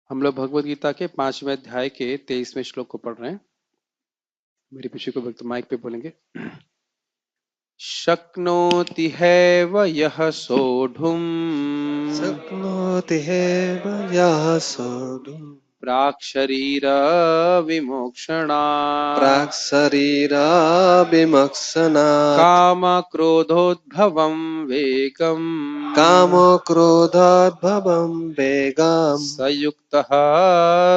हम लोग भगवत गीता के 5वें अध्याय के 23वें श्लोक को पढ़ रहे हैं। मेरे पीछे को भक्त माइक पे बोलेंगे। शक्नोति हैव यः सोढुम् शक्नोति हैव यः सोढुम् प्राक् शरीर विमोक्षणात् प्राक् शरीराभिमोक्षणात् काम क्रोधोद्भवं वेगम् कामो क्रोधाद्भवं वेगाम् स युक्तः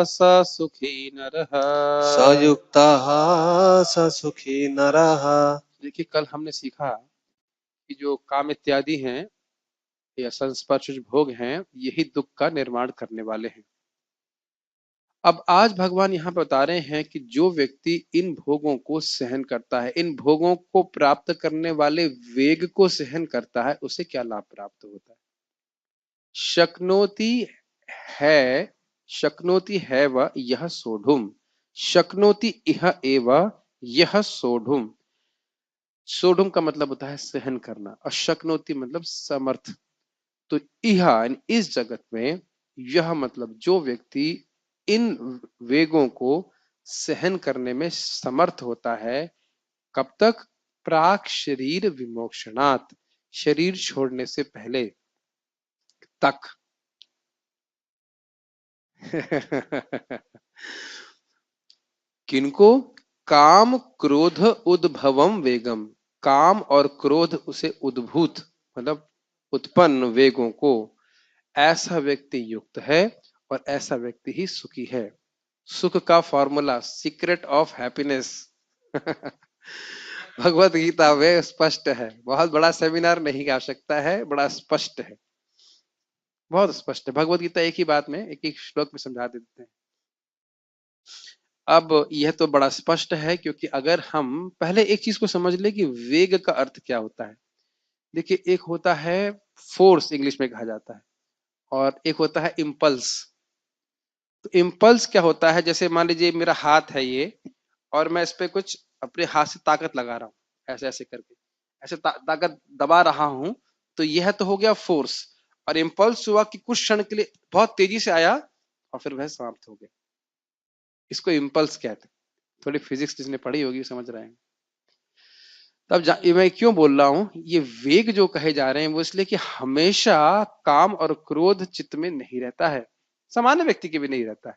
स सुखी नरः। स युक्तः स सुखी नरः। देखिए, कल हमने सीखा कि जो काम इत्यादि हैं या संस्पर्श भोग हैं, यही दुख का निर्माण करने वाले हैं। अब आज भगवान यहाँ बता रहे हैं कि जो व्यक्ति इन भोगों को सहन करता है, इन भोगों को प्राप्त करने वाले वेग को सहन करता है, उसे क्या लाभ प्राप्त होता है। शक्नोति है, शक्नोति है व यह सोढुम, शक्नोति इह एव यह सोढुम। सोढुम का मतलब होता है सहन करना और शक्नोति मतलब समर्थ। तो यह इस जगत में यह मतलब जो व्यक्ति इन वेगों को सहन करने में समर्थ होता है, कब तक? प्राक शरीर विमोक्षणात्, शरीर छोड़ने से पहले तक। किनको? काम क्रोध उद्भवम वेगम, काम और क्रोध उसे उद्भूत मतलब उत्पन्न वेगों को, ऐसा व्यक्ति युक्त है और ऐसा व्यक्ति ही सुखी है। सुख का formula, secret of happiness Bhagavad Gita में स्पष्ट है। बहुत बड़ा सेमिनार नहीं की आवश्यकता है, बड़ा स्पष्ट है, बहुत स्पष्ट है। भगवत गीता एक ही बात में, एक एक श्लोक में समझा देते हैं। अब यह तो बड़ा स्पष्ट है, क्योंकि अगर हम पहले एक चीज को समझ ले कि वेग का अर्थ क्या होता है। देखिए, एक होता है फोर्स, इंग्लिश में कहा जाता है, और एक होता है इम्पल्स। तो इम्पल्स क्या होता है? जैसे मान लीजिए मेरा हाथ है ये, और मैं इस पे कुछ अपने हाथ से ताकत लगा रहा हूं, ऐसे ऐसे करके, ऐसे ताकत दबा रहा हूं, तो यह तो हो गया फोर्स। और इम्पल्स हुआ कि कुछ क्षण के लिए बहुत तेजी से आया और फिर वह समाप्त हो गया, इसको इम्पल्स कहते हैं। थोड़ी फिजिक्स जिसने पढ़ी होगी समझ रहे हैं। तब मैं क्यों बोल रहा हूं, ये वेग जो कहे जा रहे हैं वो इसलिए कि हमेशा काम और क्रोध चित्त में नहीं रहता है, सामान्य व्यक्ति के भी नहीं रहता है।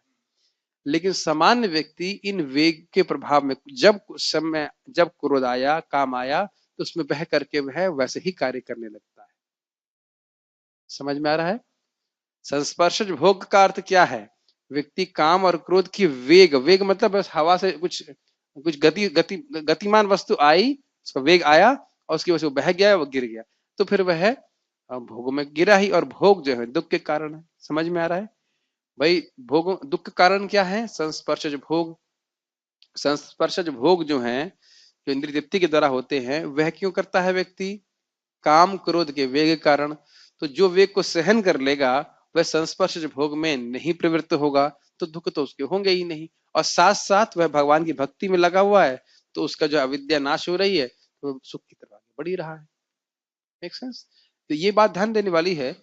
लेकिन सामान्य व्यक्ति इन वेग के प्रभाव में, जब समय, जब क्रोध आया, काम आया, तो उसमें बह करके वह वैसे ही कार्य करने लगता है। समझ में आ रहा है? संस्पर्शज भोग का अर्थ क्या है? व्यक्ति काम और क्रोध की वेग, वेग मतलब बस हवा से कुछ कुछ गतिमान वस्तु आई, उसका वेग आया और उसकी वजह से वो बह गया, वो गिर गया, तो फिर वह भोग में गिरा ही। और भोग जो है दुख के कारण है। समझ में आ रहा है भाई? भोग, दुख का कारण क्या है? संस्पर्शज भोग। संस्पर्शज भोग जो हैं, जो इंद्रिय तृप्ति के द्वारा होते हैं, वह क्यों करता है व्यक्ति? काम क्रोध के वेग के कारण। तो जो वेग को सहन कर लेगा वह संस्पर्शज भोग में नहीं प्रवृत्त होगा, तो दुख तो उसके होंगे ही नहीं। और साथ साथ वह भगवान की भक्ति में लगा हुआ है, तो उसका जो अविद्या नाश हो रही है, तो सुख की तरफ आगे बढ़ ही रहा है। Make sense? तो ये बात ध्यान देने वाली है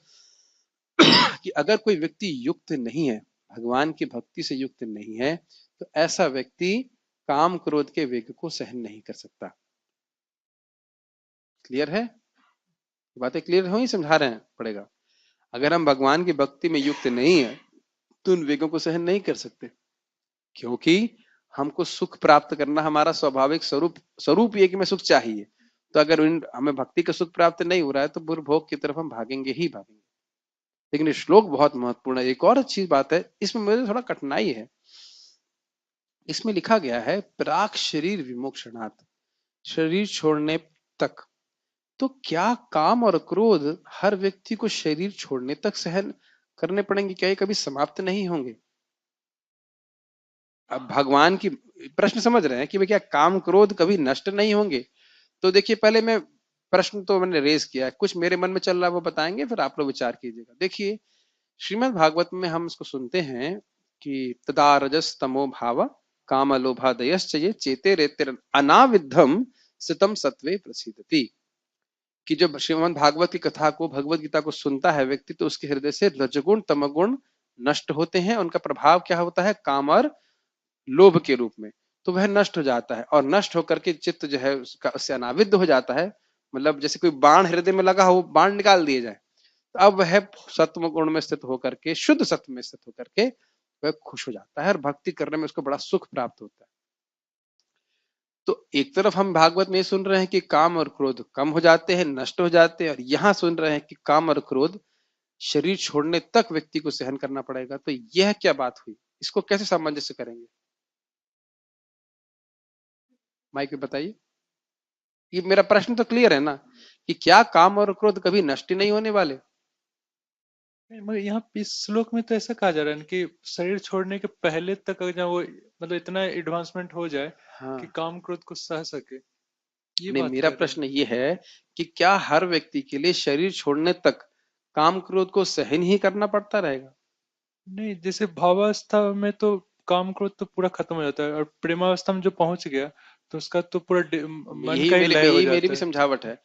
कि अगर कोई व्यक्ति युक्त नहीं है, भगवान की भक्ति से युक्त नहीं है, तो ऐसा व्यक्ति काम क्रोध के वेग को सहन नहीं कर सकता। क्लियर है? बातें क्लियर हो ही, समझा रहे हैं पड़ेगा। अगर हम भगवान की भक्ति में युक्त नहीं है तो उन वेगों को सहन नहीं कर सकते, क्योंकि हमको सुख प्राप्त करना हमारा स्वाभाविक स्वरूप ये कि मैं सुख चाहिए। तो अगर हमें भक्ति का सुख प्राप्त नहीं हो रहा है तो बुरे भोग की तरफ हम भागेंगे ही भागेंगे। लेकिन ये श्लोक बहुत महत्वपूर्ण है। एक और अच्छी बात है, इसमें मुझे थोड़ा कठिनाई है। इसमें लिखा गया है प्राक शरीर विमोक्षणात्, शरीर छोड़ने तक। तो क्या काम और क्रोध हर व्यक्ति को शरीर छोड़ने तक सहन करने पड़ेंगे? क्या ये कभी समाप्त नहीं होंगे? अब भगवान की प्रश्न समझ रहे हैं कि भाई क्या काम क्रोध कभी नष्ट नहीं होंगे? तो देखिए, पहले मैं प्रश्न तो मैंने रेज किया है, कुछ मेरे मन में चल रहा है वो बताएंगे, फिर आप लोग विचार कीजिएगा। देखिए, श्रीमद् भागवत में हम इसको सुनते हैं कि तदा रजस तमो भाव काम लोभादयश्च ये चेते रेते अनाविद्धम सितम सत्वे प्रसिद्धति। कि जब श्रीमद् भागवत की कथा को, भगवत गीता को सुनता है व्यक्ति, तो उसके हृदय से रजगुण तमगुण नष्ट होते हैं, उनका प्रभाव क्या होता है, काम और लोभ के रूप में, तो वह नष्ट हो जाता है और नष्ट होकर के चित्त जो है उसका उससे अनाविद्य हो जाता है। मतलब जैसे कोई बाण हृदय में लगा हो, बाण निकाल दिए जाए, तो अब वह सत्व गुण में स्थित होकर के, शुद्ध सत्व में स्थित होकर के वह खुश हो जाता है और भक्ति करने में उसको बड़ा सुख प्राप्त होता है। तो एक तरफ हम भागवत में सुन रहे हैं कि काम और क्रोध कम हो जाते हैं, नष्ट हो जाते हैं, और यहाँ सुन रहे हैं कि काम और क्रोध शरीर छोड़ने तक व्यक्ति को सहन करना पड़ेगा। तो यह क्या बात हुई, इसको कैसे सामंजस्य करेंगे? माइक पे बताइए। ये मेरा प्रश्न तो क्लियर है ना, कि क्या काम और क्रोध कभी नष्ट ही नहीं होने वाले? मगर यहाँ इस श्लोक में तो ऐसा कहा जा रहा है ना कि शरीर छोड़ने के पहले तक अगर वो मतलब इतना एडवांसमेंट हो जाए हाँ, कि काम क्रोध को सह सके, ये नहीं, बात मेरा कह रहे हैं। प्रश्न ये है कि क्या हर व्यक्ति के लिए शरीर छोड़ने तक काम क्रोध को सहन ही करना पड़ता रहेगा? नहीं, जैसे भावावस्था में तो काम क्रोध तो पूरा खत्म हो जाता है, और प्रेमावस्था में जो पहुंच गया तो उसका तो पूरा मन यही का ही मेरी लय हो यही मेरी जाता भी है। समझावट है।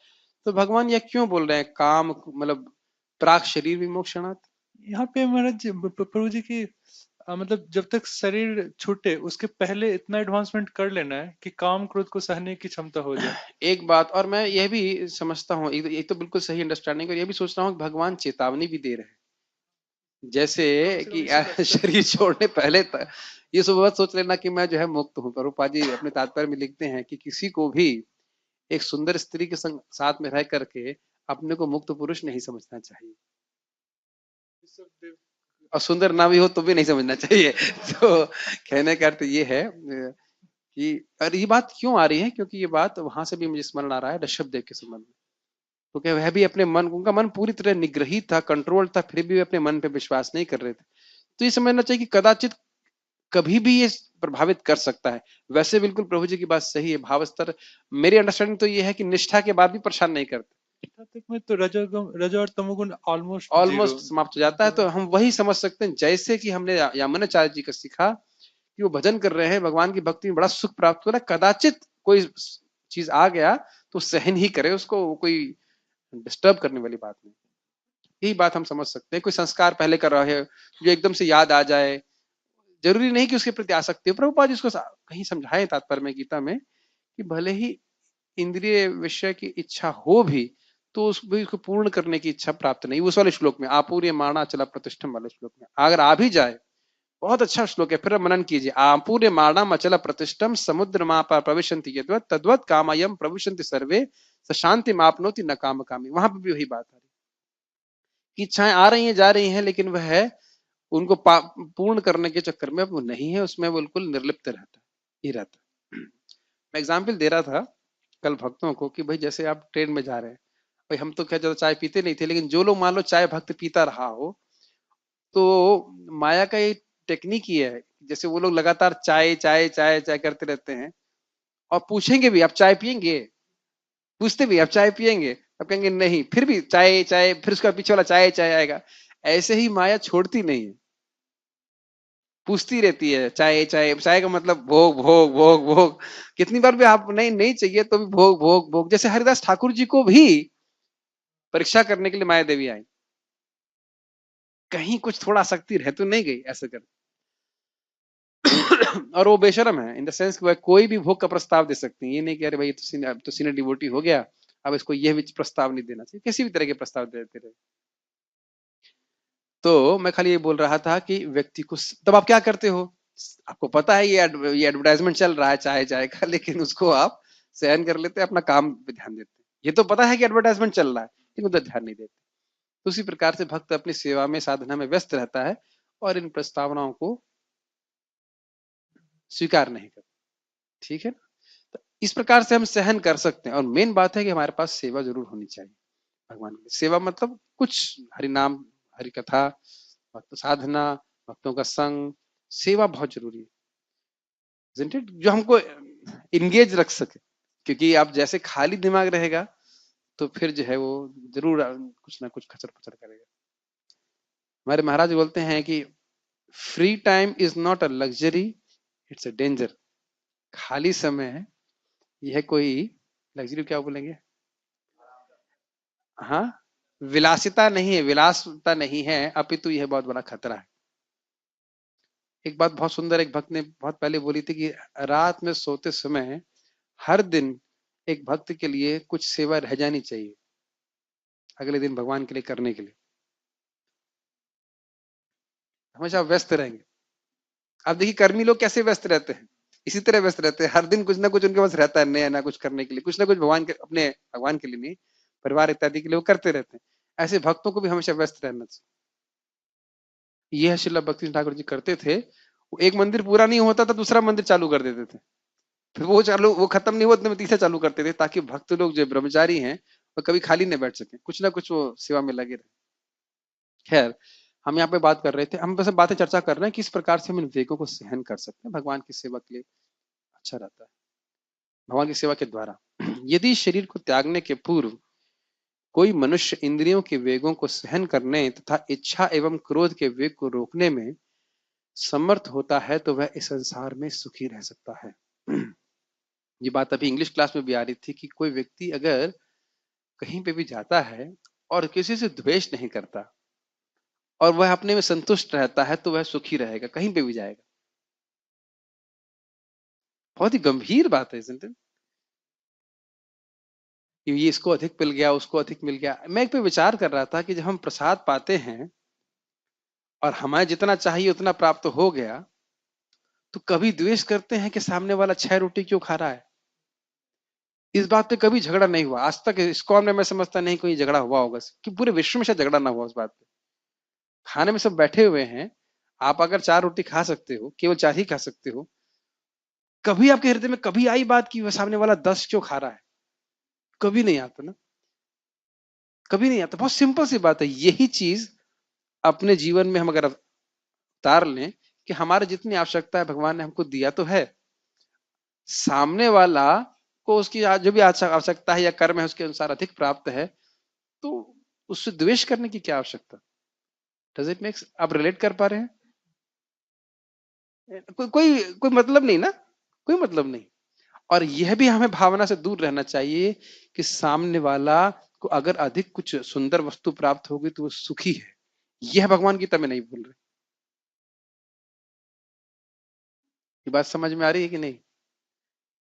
तो भगवान यह क्यों बोल रहे हैं, काम मतलब प्राक शरीर विमोक्षणात्? यहाँ पे महाराज जी, प्रभु जी की मतलब जब तक शरीर छूटे उसके पहले इतना एडवांसमेंट कर लेना है कि काम क्रोध को सहने की क्षमता हो जाए। एक बात और मैं यह भी समझता हूँ, एक तो बिल्कुल सही अंडरस्टैंडिंग, और यह भी सोच रहा हूँ कि भगवान चेतावनी भी दे रहे हैं, जैसे कि शरीर छोड़ने पहले तक ये सब बात सोच लेना कि मैं जो है मुक्त हूँ। प्रभुपाद जी अपने तात्पर्य में लिखते हैं कि किसी को भी एक सुंदर स्त्री के संग साथ में रह करके अपने को मुक्त पुरुष नहीं समझना चाहिए, और सुंदर ना भी हो तो भी नहीं समझना चाहिए। तो कहने का अर्थ ये है कि, और ये बात क्यों आ रही है, क्योंकि ये बात वहां से भी मुझे स्मरण आ रहा है ऋषभ देव के संबंध में। क्योंकि वह भी अपने मन, उनका मन पूरी तरह निग्रहित था, कंट्रोल था, फिर भी वे अपने मन पे विश्वास नहीं कर रहे थे। तो ये समझना चाहिए कि कदाचित कभी भी ये प्रभावित कर सकता है। वैसे बिल्कुल प्रभु जी की बात सही है, भाव स्तर मेरी अंडरस्टैंडिंग तो ये है कि निष्ठा के बाद भी परेशान नहीं करते, सात्विक में तो रजो और तमोगुण ऑलमोस्ट जीरो। ऑलमोस्ट समाप्त हो जाता है। तो हम वही समझ सकते हैं, जैसे कि हमने यामुनाचार्य जी का सीखा कि वो भजन कर रहे हैं, भगवान की भक्ति में बड़ा सुख प्राप्त हो रहा है, कदाचित कोई चीज आ गया तो सहन ही करे उसको, वो कोई डिस्टर्ब करने वाली बात नहीं। यही बात हम समझ सकते हैं। कोई संस्कार पहले कर रहा है जो एकदम से याद आ जाए, जरूरी नहीं कि उसके प्रति आसक्ति हो। प्रभुपाद जी इसको कहीं समझाएं तात्पर्य में गीता में, कि भले ही इंद्रिय विषय की इच्छा हो भी, तो उसको पूर्ण करने की इच्छा प्राप्त नहीं। उस वाले श्लोक में, आपूर्य माणा चला प्रतिष्ठम वाले श्लोक में अगर आ भी जाए, बहुत अच्छा श्लोक है, फिर मनन कीजिए। आपूर्य माणा अचल प्रतिष्ठम समुद्र मापा प्रविशंति यद्वत् तद्वत् कामयम प्रविशंति सर्वे स शांति मापनोति न काम कामी। वहां पर भी वही बात आ रही कि इच्छाएं आ रही हैं जा रही हैं, लेकिन वह उनको पूर्ण करने के चक्कर में वो नहीं है, उसमें बिल्कुल निर्लिप्त रहता है, ही रहता है। मैं एग्जाम्पल दे रहा था कल भक्तों को कि भाई जैसे आप ट्रेन में जा रहे हैं, भाई हम तो क्या ज्यादा चाय पीते नहीं थे, लेकिन जो लोग मान लो चाय भक्त पीता रहा हो, तो माया का ये टेक्निक ही है, जैसे वो लोग लगातार चाय चाय चाय चाय करते रहते हैं, और पूछेंगे भी आप चाय पियेंगे, पूछते भी आप चाय पियेंगे, अब कहेंगे नहीं, फिर भी चाय चाय, फिर उसका पीछे वाला चाय चाय आएगा। ऐसे ही माया छोड़ती नहीं है, पूछती रहती है चाय चाय। चाय का मतलब भोग भोग भोग भोग, कितनी बार भी आप नहीं नहीं चाहिए तो भी भोग भोग भोग। जैसे हरिदास ठाकुर जी को भी परीक्षा करने के लिए माया देवी आई, कहीं कुछ थोड़ा आसक्ति रह तो नहीं गई ऐसे कर। और वो बेशरम है इन द सेंस कि वह कोई भी भोग का प्रस्ताव दे सकती है, ये नहीं कि अरे भाई तो सीनियर डिवोटी हो गया, अब इसको यह भी प्रस्ताव नहीं देना चाहिए, किसी भी तरह के प्रस्ताव देते रहे। तो मैं खाली ये बोल रहा था कि व्यक्ति को, तब आप क्या करते हो, आपको पता है ये एडवर्टाइजमेंट चल रहा है चाय चाय का, लेकिन उसको आप सहन कर लेते हैं, अपना काम पे ध्यान देते हैं। ये तो पता है कि एडवर्टाइजमेंट चल रहा है, लेकिन उधर ध्यान नहीं देते। तो उसी प्रकार से भक्त अपनी सेवा में, साधना में व्यस्त रहता है और इन प्रस्तावनाओं को स्वीकार नहीं करता। ठीक है ना? तो इस प्रकार से हम सहन कर सकते हैं, और मेन बात है कि हमारे पास सेवा जरूर होनी चाहिए भगवान की। सेवा मतलब कुछ हरि नाम, हरि कथा, भक्त साधना, भक्तों का संग, सेवा बहुत जरूरी है, isn't it? जो हमको इंगेज रख सके, क्योंकि आप जैसे खाली दिमाग रहेगा तो फिर जो है वो जरूर कुछ ना कुछ खचर पचर करेगा। हमारे महाराज बोलते हैं कि free time is not a luxury, it's a danger. खाली समय है, यह कोई लग्जरी क्या बोलेंगे, हाँ, विलासिता नहीं है, विलासता नहीं है, अपितु यह बहुत बड़ा खतरा है। एक बात बहुत सुंदर एक भक्त ने बहुत पहले बोली थी कि रात में सोते समय हर दिन एक भक्त के लिए कुछ सेवा रह जानी चाहिए अगले दिन भगवान के लिए करने के लिए। हमेशा व्यस्त रहेंगे। आप देखिए कर्मी लोग कैसे व्यस्त रहते हैं, इसी तरह व्यस्त रहते हैं, हर दिन कुछ ना कुछ उनके पास रहता है नया नया कुछ करने के लिए, कुछ ना कुछ भगवान के अपने भगवान के लिए नहीं, परिवार इत्यादि के लिए वो करते रहते हैं। ऐसे भक्तों को भी हमेशा व्यस्त रहना चाहिए। यह श्रील भक्ति ठाकुर जी करते थे। वो एक मंदिर पूरा नहीं होता था दूसरा मंदिर चालू कर देते थे, फिर वो खत्म नहीं हुआ उतने में तीसरा चालू करते थे, ताकि भक्त लोग जो ब्रह्मचारी हैं वो कभी खाली नहीं बैठ सके, कुछ ना कुछ वो सेवा में लगे रहे। खैर, हम यहाँ पे बात कर रहे थे, हम बस बातें चर्चा कर रहे हैं किस प्रकार से हम इन वेगों को सहन कर सकते हैं भगवान की सेवा के लिए। अच्छा रहता है भगवान की सेवा के द्वारा। यदि शरीर को त्यागने के पूर्व कोई मनुष्य इंद्रियों के वेगों को सहन करने तथा इच्छा एवं क्रोध के वेग को रोकने में समर्थ होता है तो वह इस संसार में सुखी रह सकता है। ये बात अभी इंग्लिश क्लास में भी आ रही थी कि कोई व्यक्ति अगर कहीं पे भी जाता है और किसी से द्वेष नहीं करता और वह अपने में संतुष्ट रहता है तो वह सुखी रहेगा कहीं पे भी जाएगा। बहुत ही गंभीर बात है isn't it? कि ये इसको अधिक मिल गया उसको अधिक मिल गया। मैं एक पे विचार कर रहा था कि जब हम प्रसाद पाते हैं और हमें जितना चाहिए उतना प्राप्त हो गया तो कभी द्वेष करते हैं कि सामने वाला 6 रोटी क्यों खा रहा है। इस बात पे कभी झगड़ा नहीं हुआ आज तक इस्कॉन में। मैं समझता नहीं कोई झगड़ा हुआ होगा कि पूरे विश्व में शायद झगड़ा ना हुआ उस बात पे। खाने में सब बैठे हुए हैं, आप अगर 4 रोटी खा सकते हो, केवल 4 ही खा सकते हो, कभी आपके हृदय में कभी आई बात कि वह सामने वाला 10 क्यों खा रहा है? कभी नहीं आता ना, कभी नहीं आता। बहुत सिंपल सी बात है। यही चीज अपने जीवन में हम अगर उतार लें कि हमारे जितनी आवश्यकता है भगवान ने हमको दिया तो है, सामने वाला को उसकी जो भी आवश्यकता है या कर्म है उसके अनुसार अधिक प्राप्त है, तो उससे द्वेष करने की क्या आवश्यकता। डज इट मेक्स, आप रिलेट कर पा रहे हैं? कोई मतलब नहीं ना, कोई मतलब नहीं। और यह भी हमें भावना से दूर रहना चाहिए कि सामने वाला को अगर अधिक कुछ सुंदर वस्तु प्राप्त होगी तो वो सुखी है। यह भगवान गीता में नहीं बोल रहे। ये बात समझ में आ रही है कि नहीं?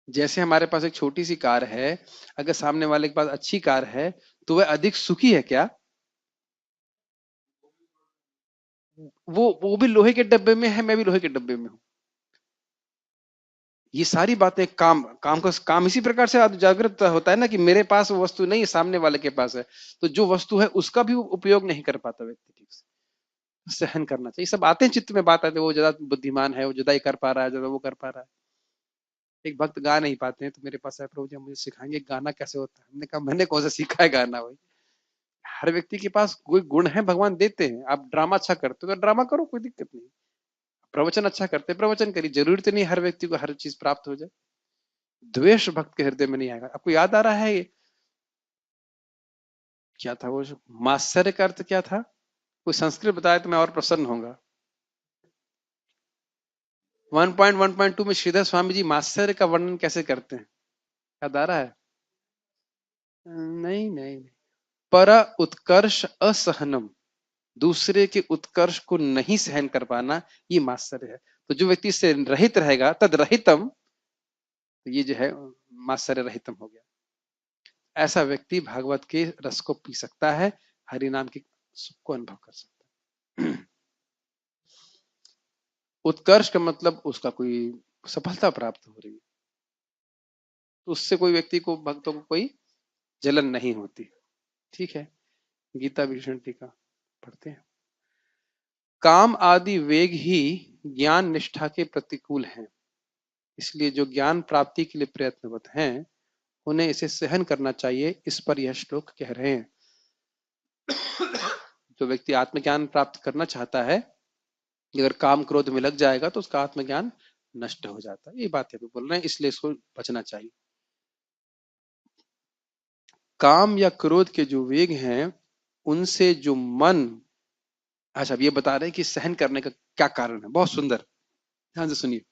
जैसे हमारे पास एक छोटी सी कार है, अगर सामने वाले के पास अच्छी कार है तो वह अधिक सुखी है क्या? वो भी लोहे के डब्बे में है, मैं भी लोहे के डब्बे में हूं। ये सारी बातें काम इसी प्रकार से जागृत होता है ना कि मेरे पास वो वस्तु नहीं है, सामने वाले के पास है, तो जो वस्तु है उसका भी उपयोग नहीं कर पाता व्यक्ति ठीक से। सहन करना चाहिए। सब आते हैं चित्त में, बात आते हैं वो ज्यादा बुद्धिमान है, वो ज्यादा ही कर पा रहा है, ज्यादा वो कर पा रहा है। एक भक्त गा नहीं पाते हैं तो मेरे पास है, प्रभु जी मुझे सिखाएंगे गाना कैसे होता है। हमने कहा मैंने कौन सा सीखा है गाना भाई। हर व्यक्ति के पास कोई गुण है भगवान देते हैं। आप ड्रामा अच्छा करते हो तो ड्रामा करो, कोई दिक्कत नहीं। प्रवचन अच्छा करते प्रवचन करिए, जरूरी तो नहीं हर व्यक्ति को हर चीज प्राप्त हो जाए। द्वेष भक्त के हृदय में नहीं आएगा। आपको याद आ रहा है ये क्या था वो मात्सर्य का अर्थ क्या था? कोई संस्कृत बताए तो मैं और प्रसन्न होऊंगा। 1.1.2 में श्रीधर स्वामी जी मात्सर्य का वर्णन कैसे करते हैं, याद आ रहा है? नहीं नहीं नहीं। पर उत्कर्ष असहनम, दूसरे के उत्कर्ष को नहीं सहन कर पाना, ये मात्सर्य है। तो जो व्यक्ति इससे रहित रहेगा तद रहितम, तो ये जो है मात्सर्य रहितम हो गया। ऐसा व्यक्ति भागवत के रस को पी सकता है, हरि नाम के सुख को अनुभव कर सकता है। उत्कर्ष का मतलब उसका कोई सफलता प्राप्त हो रही है, तो उससे कोई व्यक्ति को, भक्तों को कोई जलन नहीं होती। ठीक है, गीता भीषण टीका पढ़ते हैं। काम आदि वेग ही ज्ञान निष्ठा के प्रतिकूल हैं, इसलिए जो ज्ञान प्राप्ति के लिए प्रयत्नरत हैं उन्हें इसे सहन करना चाहिए। इस पर यह श्लोक कह रहे हैं। जो व्यक्ति आत्मज्ञान प्राप्त करना चाहता है, अगर काम क्रोध में लग जाएगा तो उसका आत्मज्ञान नष्ट हो जाता है। ये बात भी बोल रहे हैं, इसलिए इसको बचना चाहिए। काम या क्रोध के जो वेग हैं उनसे जो मन, अच्छा अब ये बता रहे हैं कि सहन करने का क्या कारण है। बहुत सुंदर, ध्यान से सुनिए।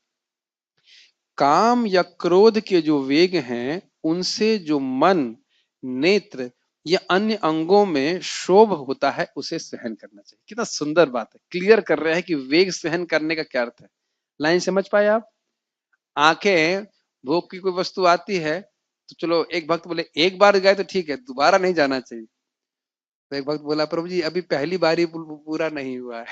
काम या क्रोध के जो वेग हैं उनसे जो मन, नेत्र, या अन्य अंगों में क्षोभ होता है उसे सहन करना चाहिए। कितना सुंदर बात है, क्लियर कर रहे हैं कि वेग सहन करने का क्या अर्थ है। लाइन समझ पाए आप? आंखें, भोग की कोई वस्तु आती है तो चलो, एक भक्त बोले एक बार गए तो ठीक है, दोबारा नहीं जाना चाहिए। तो एक भक्त बोला, प्रभु जी अभी पहली बार ही पूरा नहीं हुआ है।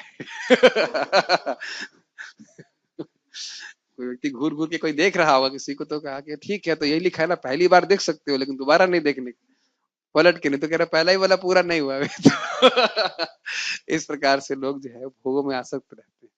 कोई व्यक्ति घूर घूर के कोई देख रहा होगा किसी को, तो कहा कि ठीक है, तो यही लिखा है ना, पहली बार देख सकते हो लेकिन दोबारा नहीं देखने। पलट के नहीं, तो कह रहा पहला ही वाला पूरा नहीं हुआ अभी तो। इस प्रकार से लोग जो है भोगों में आसक्त रहते हैं।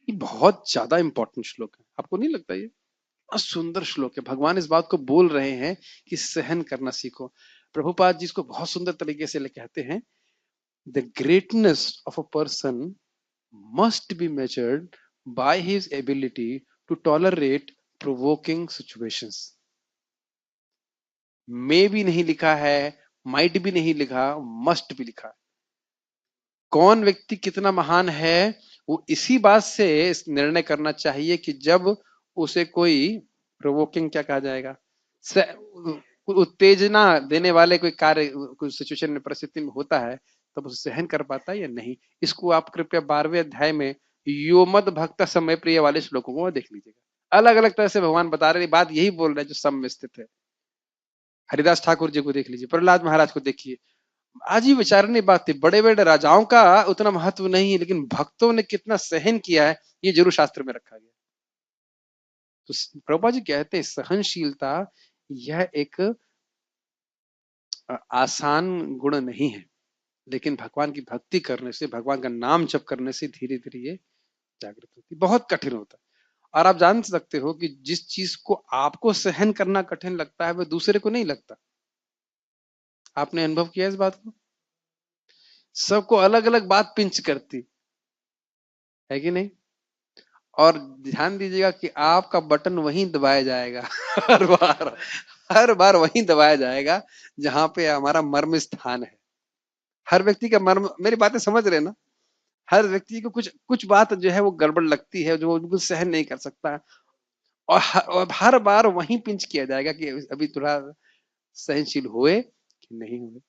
ये बहुत ज्यादा इंपॉर्टेंट श्लोक है, आपको नहीं लगता? ये बहुत सुंदर श्लोक है। भगवान इस बात को बोल रहे हैं कि सहन करना सीखो। प्रभुपाद जी इसको बहुत सुंदर तरीके से कहते हैं, the greatness of a person must be measured by his ability to tolerate provoking situations. may भी नहीं लिखा है, might भी नहीं लिखा, must भी लिखा है। कौन व्यक्ति कितना महान है वो इसी बात से निर्णय करना चाहिए कि जब उसे कोई प्रोवोकिंग क्या कहा जाएगा, उत्तेजना देने वाले कोई कार्य, कोई सिचुएशन में, परिस्थिति में होता है, तब उसे सहन कर पाता है या नहीं। इसको आप कृपया 12वें अध्याय में योमद भक्त समय प्रिय वाले श्लोकों को देख लीजिएगा। अलग अलग तरह से भगवान बता रहे हैं, बात यही बोल रहे हैं जो सम में स्थित है। हरिदास ठाकुर जी को देख लीजिए, प्रहलाद महाराज को देखिए, आज ही विचारने बात थी। बड़े बड़े राजाओं का उतना महत्व नहीं है, लेकिन भक्तों ने कितना सहन किया है ये जरूर शास्त्र में रखा गया। तो प्रभुपाद जी कहते हैं सहनशीलता यह एक आसान गुण नहीं है, लेकिन भगवान की भक्ति करने से, भगवान का नाम जप करने से धीरे धीरे ये जागृत होती है। बहुत कठिन होता है। और आप जान सकते हो कि जिस चीज को आपको सहन करना कठिन लगता है वह दूसरे को नहीं लगता। आपने अनुभव किया इस बात को? सबको अलग अलग बात पिंच करती है कि नहीं? और ध्यान दीजिएगा कि आपका बटन वहीं दबाया जाएगा। हर बार वहीं दबाया जाएगा जहां पे हमारा मर्म स्थान है। हर व्यक्ति का मर्म, मेरी बातें समझ रहे हैं ना? हर व्यक्ति को कुछ कुछ बात जो है वो गड़बड़ लगती है, जो वो बिल्कुल सहन नहीं कर सकता, और हर बार वहीं पिंच किया जाएगा कि अभी थोड़ा सहनशील हुए कि नहीं हुए।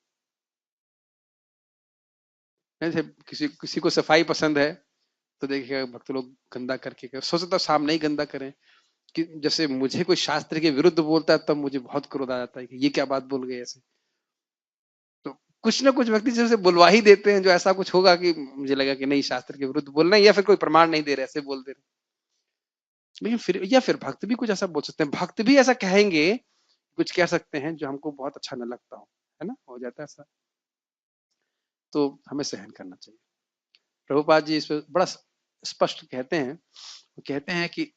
जैसे किसी किसी को सफाई पसंद है तो देखिएगा भक्त लोग गंदा करके सोचता सामने ही गंदा करें। कि जैसे मुझे कोई शास्त्र के विरुद्ध बोलता है तब मुझे बहुत क्रोध आ जाता है कि ये क्या बात बोल गए ऐसे। तो कुछ ना कुछ व्यक्ति जैसे बुलवा ही देते हैं, जो ऐसा कुछ होगा कि मुझे लगा कि नहीं शास्त्र के विरुद्ध बोलना है, या फिर कोई प्रमाण नहीं दे रहे ऐसे बोल दे रहे। लेकिन फिर, या फिर भक्त भी कुछ ऐसा बोल सकते हैं, भक्त भी ऐसा कहेंगे, कुछ कह सकते हैं जो हमको बहुत अच्छा न लगता हो, है ना, हो जाता है ऐसा। तो हमें सहन करना चाहिए। प्रभुपाद जी इस पर बड़ा स्पष्ट कहते हैं, वो कहते हैं कि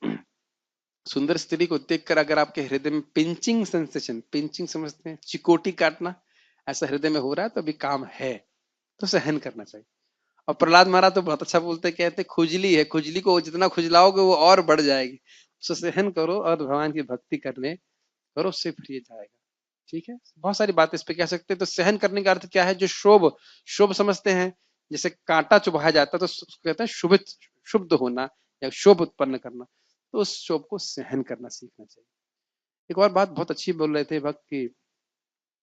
सुंदर स्त्री को देखकर अगर आपके हृदय में पिंचिंग सेंसेशन, पिंचिंग समझते हैं, चिकोटी काटना, ऐसा हृदय में हो रहा है तो अभी काम है, तो सहन करना चाहिए। और प्रहलाद महाराज तो बहुत अच्छा बोलते, कहते खुजली है, खुजली को जितना खुजलाओगे वो और बढ़ जाएगी, उसको सहन करो और भगवान की भक्ति करने करो, उससे फिर ये जाएगा। ठीक है, बहुत सारी बातें इस पे कह सकते हैं। तो सहन करने का अर्थ क्या है? जो शोभ, शोभ समझते हैं, जैसे कांटा चुभाया जाता है तो कहते हैं शुभ, शुद्ध होना या शोभ उत्पन्न करना, तो उस शोभ को सहन करना सीखना चाहिए। एक और बात बहुत अच्छी बोल रहे थे भक्त की,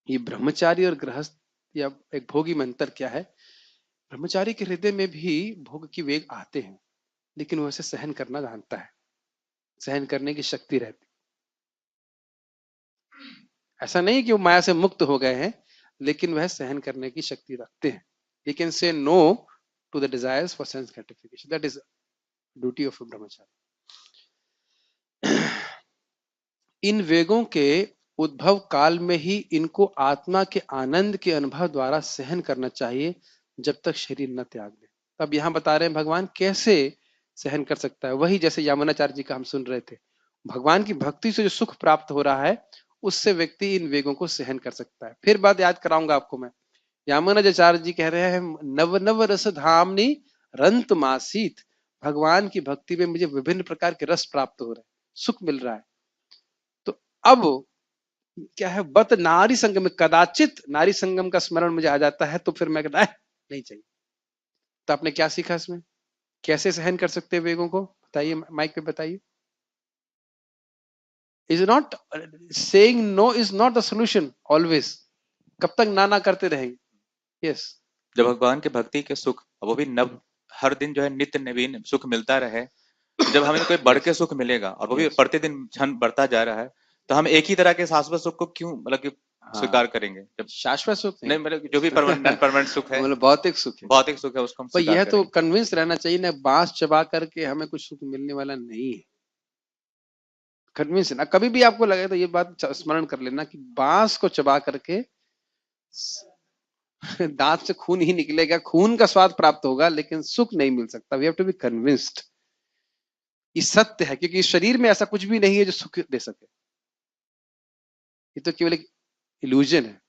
ये ब्रह्मचारी और गृहस्थ या एक भोगी में अंतर क्या है। ब्रह्मचारी के हृदय में भी भोग की वेग आते हैं, लेकिन वो इसे सहन करना जानता है, सहन करने की शक्ति रहती। ऐसा नहीं कि वो माया से मुक्त हो गए हैं, लेकिन वह सहन करने की शक्ति रखते हैं। They can say no to the desires for sense gratification. That is duty of a brahmachari. इन वेगों के उद्भव काल में ही इनको आत्मा के आनंद के अनुभव द्वारा सहन करना चाहिए, जब तक शरीर न त्याग दे। अब यहाँ बता रहे हैं भगवान कैसे सहन कर सकता है। वही जैसे यामुनाचार्य जी का हम सुन रहे थे, भगवान की भक्ति से जो सुख प्राप्त हो रहा है उससे व्यक्ति इन वेगों को सहन कर सकता है। फिर बात याद कराऊंगा आपको मैं, यामुनाचार्य जी कह रहे हैं नव नव रस धामनी रंत मासीत, भगवान की भक्ति में मुझे विभिन्न प्रकार के रस प्राप्त हो रहे हैं, सुख मिल रहा है। तो अब क्या है, बत नारी संगम में कदाचित नारी संगम का स्मरण मुझे आ जाता है, तो फिर मैं कहता नहीं चाहिए। तो आपने क्या सीखा इसमें, कैसे सहन कर सकते हैं वेगों को? बताइए, माइक पे बताइए। Is not saying no is not the solution always. कब तक ना करते रहेंगे? यस। जब भगवान के भक्ति के सुख, वो भी नव, हर दिन जो है नित्य नवीन सुख मिलता रहे, जब हमें कोई बढ़ के सुख मिलेगा और वो भी Yes. प्रतिदिन क्षण बढ़ता जा रहा है, तो हम एक ही तरह के शाश्वत सुख को क्यों मतलब कि स्वीकार करेंगे? जब शाश्वत सुख नहीं मतलब जो भी परमानेंट परमानेंट सुख है, मतलब भौतिक सुख है, भौतिक सुख है, उसको हम पर स्वीकार यह तो करेंगे। कन्विंस रहना चाहिए ना, बांस चबा करके हमें कुछ सुख मिलने वाला नहीं है। कन्विंस ना, कभी भी आपको लगे तो ये बात स्मरण कर लेना कि बांस को चबा करके दांत से खून ही निकलेगा, खून का स्वाद प्राप्त होगा, लेकिन सुख नहीं मिल सकता। We have to be convinced. ये सत्य है, क्योंकि इस शरीर में ऐसा कुछ भी नहीं है जो सुख दे सके। ये तो केवल एक इल्यूजन है।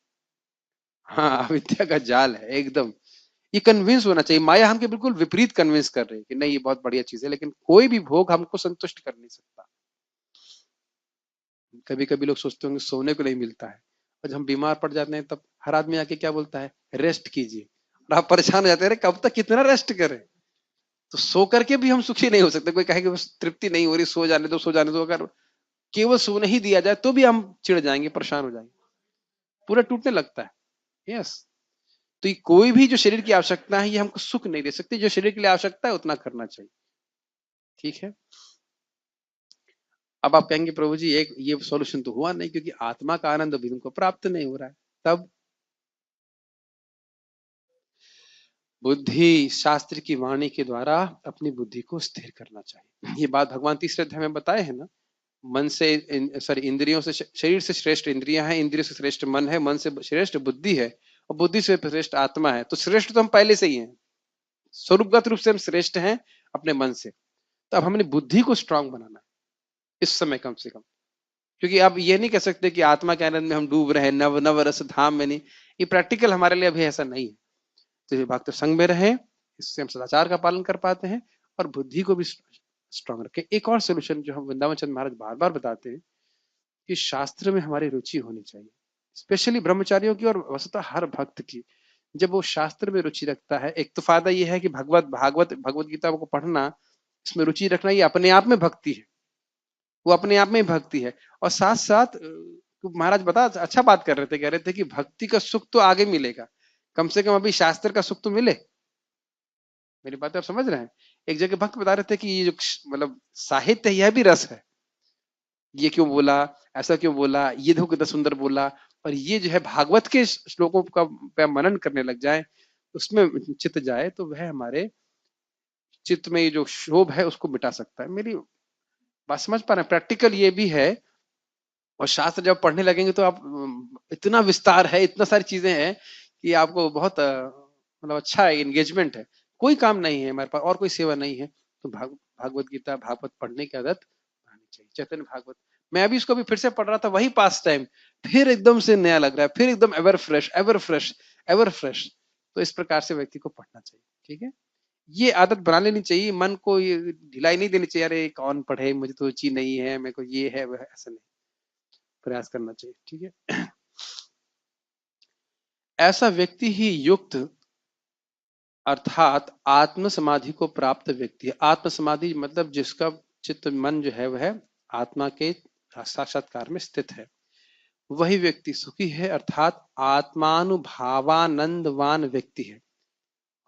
हाँ, अविद्या का जाल है एकदम। ये कन्विंस होना चाहिए। माया हमके बिल्कुल विपरीत कन्विंस कर रही है कि नहीं ये बहुत बढ़िया चीज है, लेकिन कोई भी भोग हमको संतुष्ट कर नहीं सकता। कभी कभी लोग सोचते होंगे सोने को नहीं मिलता है, और जब हम बीमार पड़ जाते हैं तब हर आदमी आके क्या बोलता है, रेस्ट कीजिए। और आप परेशान हो जाते हैं, कब तक कितना रेस्ट करें। तो सो करके भी हम सुखी नहीं हो सकते। कोई कहे कि बस तृप्ति नहीं हो रही, सो जाने दो, सो जाने दो। अगर केवल सोने ही दिया जाए तो भी हम चिढ़ जाएंगे, परेशान हो जाएंगे, पूरा टूटने लगता है। यस। तो ये कोई भी जो शरीर की आवश्यकता है, ये हमको सुख नहीं दे सकती। जो शरीर के लिए आवश्यकता है उतना करना चाहिए। ठीक है। अब आप कहेंगे प्रभु जी एक ये सॉल्यूशन तो हुआ नहीं, क्योंकि आत्मा का आनंद अभी हमको प्राप्त नहीं हो रहा है। तब बुद्धि शास्त्र की वाणी के द्वारा अपनी बुद्धि को स्थिर करना चाहिए। ये बात भगवान तीसरे अध्याय में बताए हैं ना। मन से सॉरी इंद्रियों से, शरीर से श्रेष्ठ इंद्रियां हैं, इंद्रियों से श्रेष्ठ मन है, मन से श्रेष्ठ बुद्धि है, और बुद्धि से श्रेष्ठ आत्मा है। तो श्रेष्ठ तो हम पहले से ही हैं, स्वरूपगत रूप से हम श्रेष्ठ हैं अपने मन से। तो अब हमने बुद्धि को स्ट्रांग बनाना है इस समय कम से कम। क्योंकि अब ये नहीं कह सकते कि आत्मा के आनंद में हम डूब रहे हैं, नव नव रस धाम में नहीं। ये प्रैक्टिकल हमारे लिए अभी ऐसा नहीं है। तो भक्त संग में रहे, इससे हम सदाचार का पालन कर पाते हैं और बुद्धि को भी स्ट्रांग रखें। एक और सोल्यूशन जो हम वृंदावन चंद महाराज बार बार बताते हैं कि शास्त्र में हमारी रुचि होनी चाहिए, स्पेशली ब्रह्मचारियों की और वस्तुतः हर भक्त की। जब वो शास्त्र में रुचि रखता है, एक तो फायदा ये है कि भगवत गीता को पढ़ना, इसमें रुचि रखना, ये अपने आप में भक्ति है। वो अपने आप में ही भक्ति है। और साथ साथ महाराज बता अच्छा बात कर रहे थे, कह रहे थे कि भक्ति का सुख तो आगे मिलेगा, कम से कम अभी शास्त्र का सुख तो मिले। मेरी बात आप समझ रहे हैं? एक जगह भक्त बता रहे थे कि ये जो मतलब साहित्य है, यह भी रस है। ये क्यों बोला, ऐसा क्यों बोला, ये देखो कितना सुंदर बोला। और ये जो है भागवत के श्लोकों का मनन करने लग जाए, उसमें चित्त जाए, तो वह हमारे चित्त में ये जो क्षोभ है उसको मिटा सकता है। मेरी बात समझ पा रहे हैं? प्रैक्टिकल ये भी है। और शास्त्र जब पढ़ने लगेंगे तो आप इतना विस्तार है, इतना सारी चीजें हैं कि आपको बहुत मतलब अच्छा एंगेजमेंट है। कोई काम नहीं है हमारे पास और कोई सेवा नहीं है, तो भागवत गीता भागवत पढ़ने की आदत आनी चाहिए। चैतन्य भागवत मैं अभी इसको भी फिर से पढ़ रहा था, वही पास टाइम, फिर एकदम से नया लग रहा है, फिर एकदम ever fresh ever fresh ever fresh. तो इस प्रकार से व्यक्ति को पढ़ना चाहिए। ठीक है, ये आदत बना लेनी चाहिए। मन को ये ढिलाई नहीं देनी चाहिए, अरे कौन पढ़े, मुझे तो रुचि नहीं है, मेरे को ये है वह, ऐसा नहीं, प्रयास करना चाहिए। ठीक है। ऐसा व्यक्ति ही युक्त अर्थात आत्म समाधि को प्राप्त व्यक्ति है। आत्म समाधि मतलब जिसका चित्त मन जो है वह आत्मा के साक्षात्कार में स्थित है, वही व्यक्ति सुखी है, अर्थात आत्मानुभावानंदवान व्यक्ति है।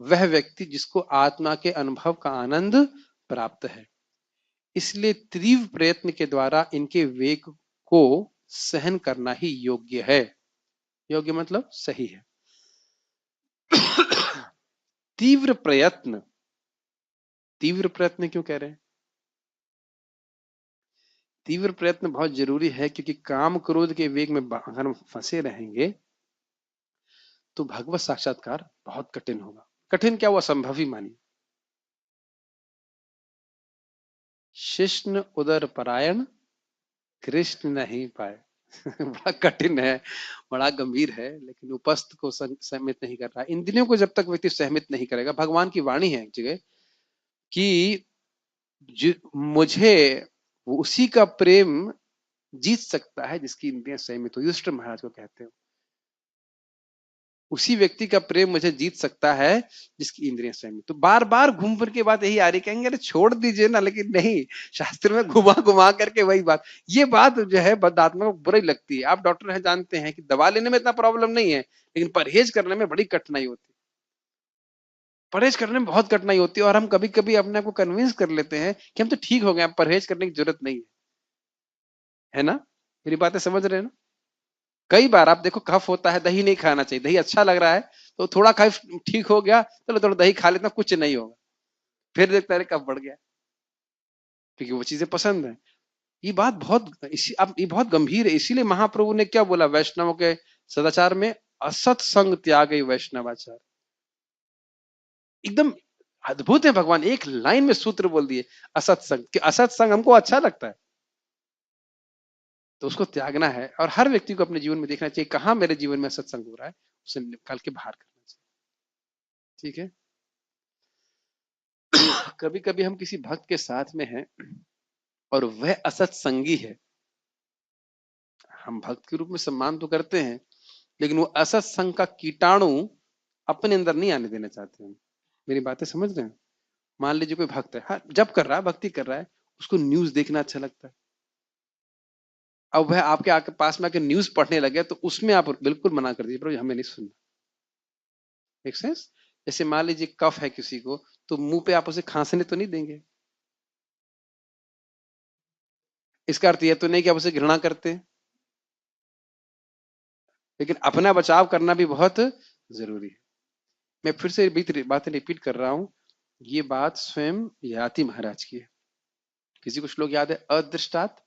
वह व्यक्ति जिसको आत्मा के अनुभव का आनंद प्राप्त है। इसलिए तीव्र प्रयत्न के द्वारा इनके वेग को सहन करना ही योग्य है। योग्य मतलब सही है। तीव्र प्रयत्न, तीव्र प्रयत्न क्यों कह रहे हैं? तीव्र प्रयत्न बहुत जरूरी है, क्योंकि काम क्रोध के वेग में अगर हम फंसे रहेंगे तो भगवत साक्षात्कार बहुत कठिन होगा। कठिन क्या, वो असंभव ही मानिए। शिष्ण उदर परायण कृष्ण नहीं पाए। बड़ा कठिन है, बड़ा गंभीर है, लेकिन उपस्थ को सहमित नहीं कर रहा। इंद्रियों को जब तक व्यक्ति सहमित नहीं करेगा, भगवान की वाणी है एक जगह कि मुझे उसी का प्रेम जीत सकता है जिसकी इंद्रियां सहमित हो। युधिष्ठिर महाराज को कहते हो। उसी व्यक्ति का प्रेम मुझे जीत सकता है जिसकी इंद्रियां स्वयं में। तो बार बार घूम फिर के बात यही आ रही, कहेंगे अरे छोड़ दीजिए ना, लेकिन नहीं, शास्त्र में घुमा घुमा करके वही बात, ये बात जो है बदात्मा को बुरी लगती है। आप डॉक्टर हैं, जानते हैं कि दवा लेने में इतना प्रॉब्लम नहीं है, लेकिन परहेज करने में बड़ी कठिनाई होती है। परहेज करने में बहुत कठिनाई होती है, और हम कभी कभी अपने आप को कन्विंस कर लेते हैं कि हम तो ठीक हो गए, अब परहेज करने की जरूरत नहीं है ना? मेरी बातें समझ रहे हैं ना? कई बार आप देखो, कफ होता है, दही नहीं खाना चाहिए, दही अच्छा लग रहा है तो थोड़ा कफ ठीक हो गया, चलो थोड़ा दही खा लेता, कुछ नहीं होगा, फिर देखता है कफ बढ़ गया, क्योंकि वो चीजें पसंद है। ये बात बहुत अब ये बहुत गंभीर है। इसीलिए महाप्रभु ने क्या बोला वैष्णवों के सदाचार में, असत संग त्याग वैष्णवाचार। एकदम अद्भुत है, भगवान एक लाइन में सूत्र बोल दिए, असत संग, कि असत संग हमको अच्छा लगता है तो उसको त्यागना है, और हर व्यक्ति को अपने जीवन में देखना चाहिए कहां मेरे जीवन में सत्संग हो रहा है, उसे निकाल के बाहर करना चाहिए। ठीक है? कभी कभी हम किसी भक्त के साथ में हैं और वह असत्संगी है, हम भक्त के रूप में सम्मान तो करते हैं, लेकिन वो असत्संग का कीटाणु अपने अंदर नहीं आने देना चाहते हैं। मेरी बातें समझ रहे हैं? मान लीजिए कोई भक्त है, हाँ, जब कर रहा है, भक्ति कर रहा है, उसको न्यूज देखना अच्छा लगता है, अब वह आपके आके पास में आके न्यूज पढ़ने लगे तो उसमें आप बिल्कुल मना कर दीजिए, प्रभु हमें नहीं सुनना। Make sense? जैसे मान लीजिए कफ है किसी को, तो मुंह पे आप उसे खांसने तो नहीं देंगे, इसका अर्थ यह तो नहीं कि आप उसे घृणा करते हैं, लेकिन अपना बचाव करना भी बहुत जरूरी है। मैं फिर से बातें रिपीट कर रहा हूं, ये बात स्वयं याति महाराज की है। किसी को श्लोक याद है? अदृष्टात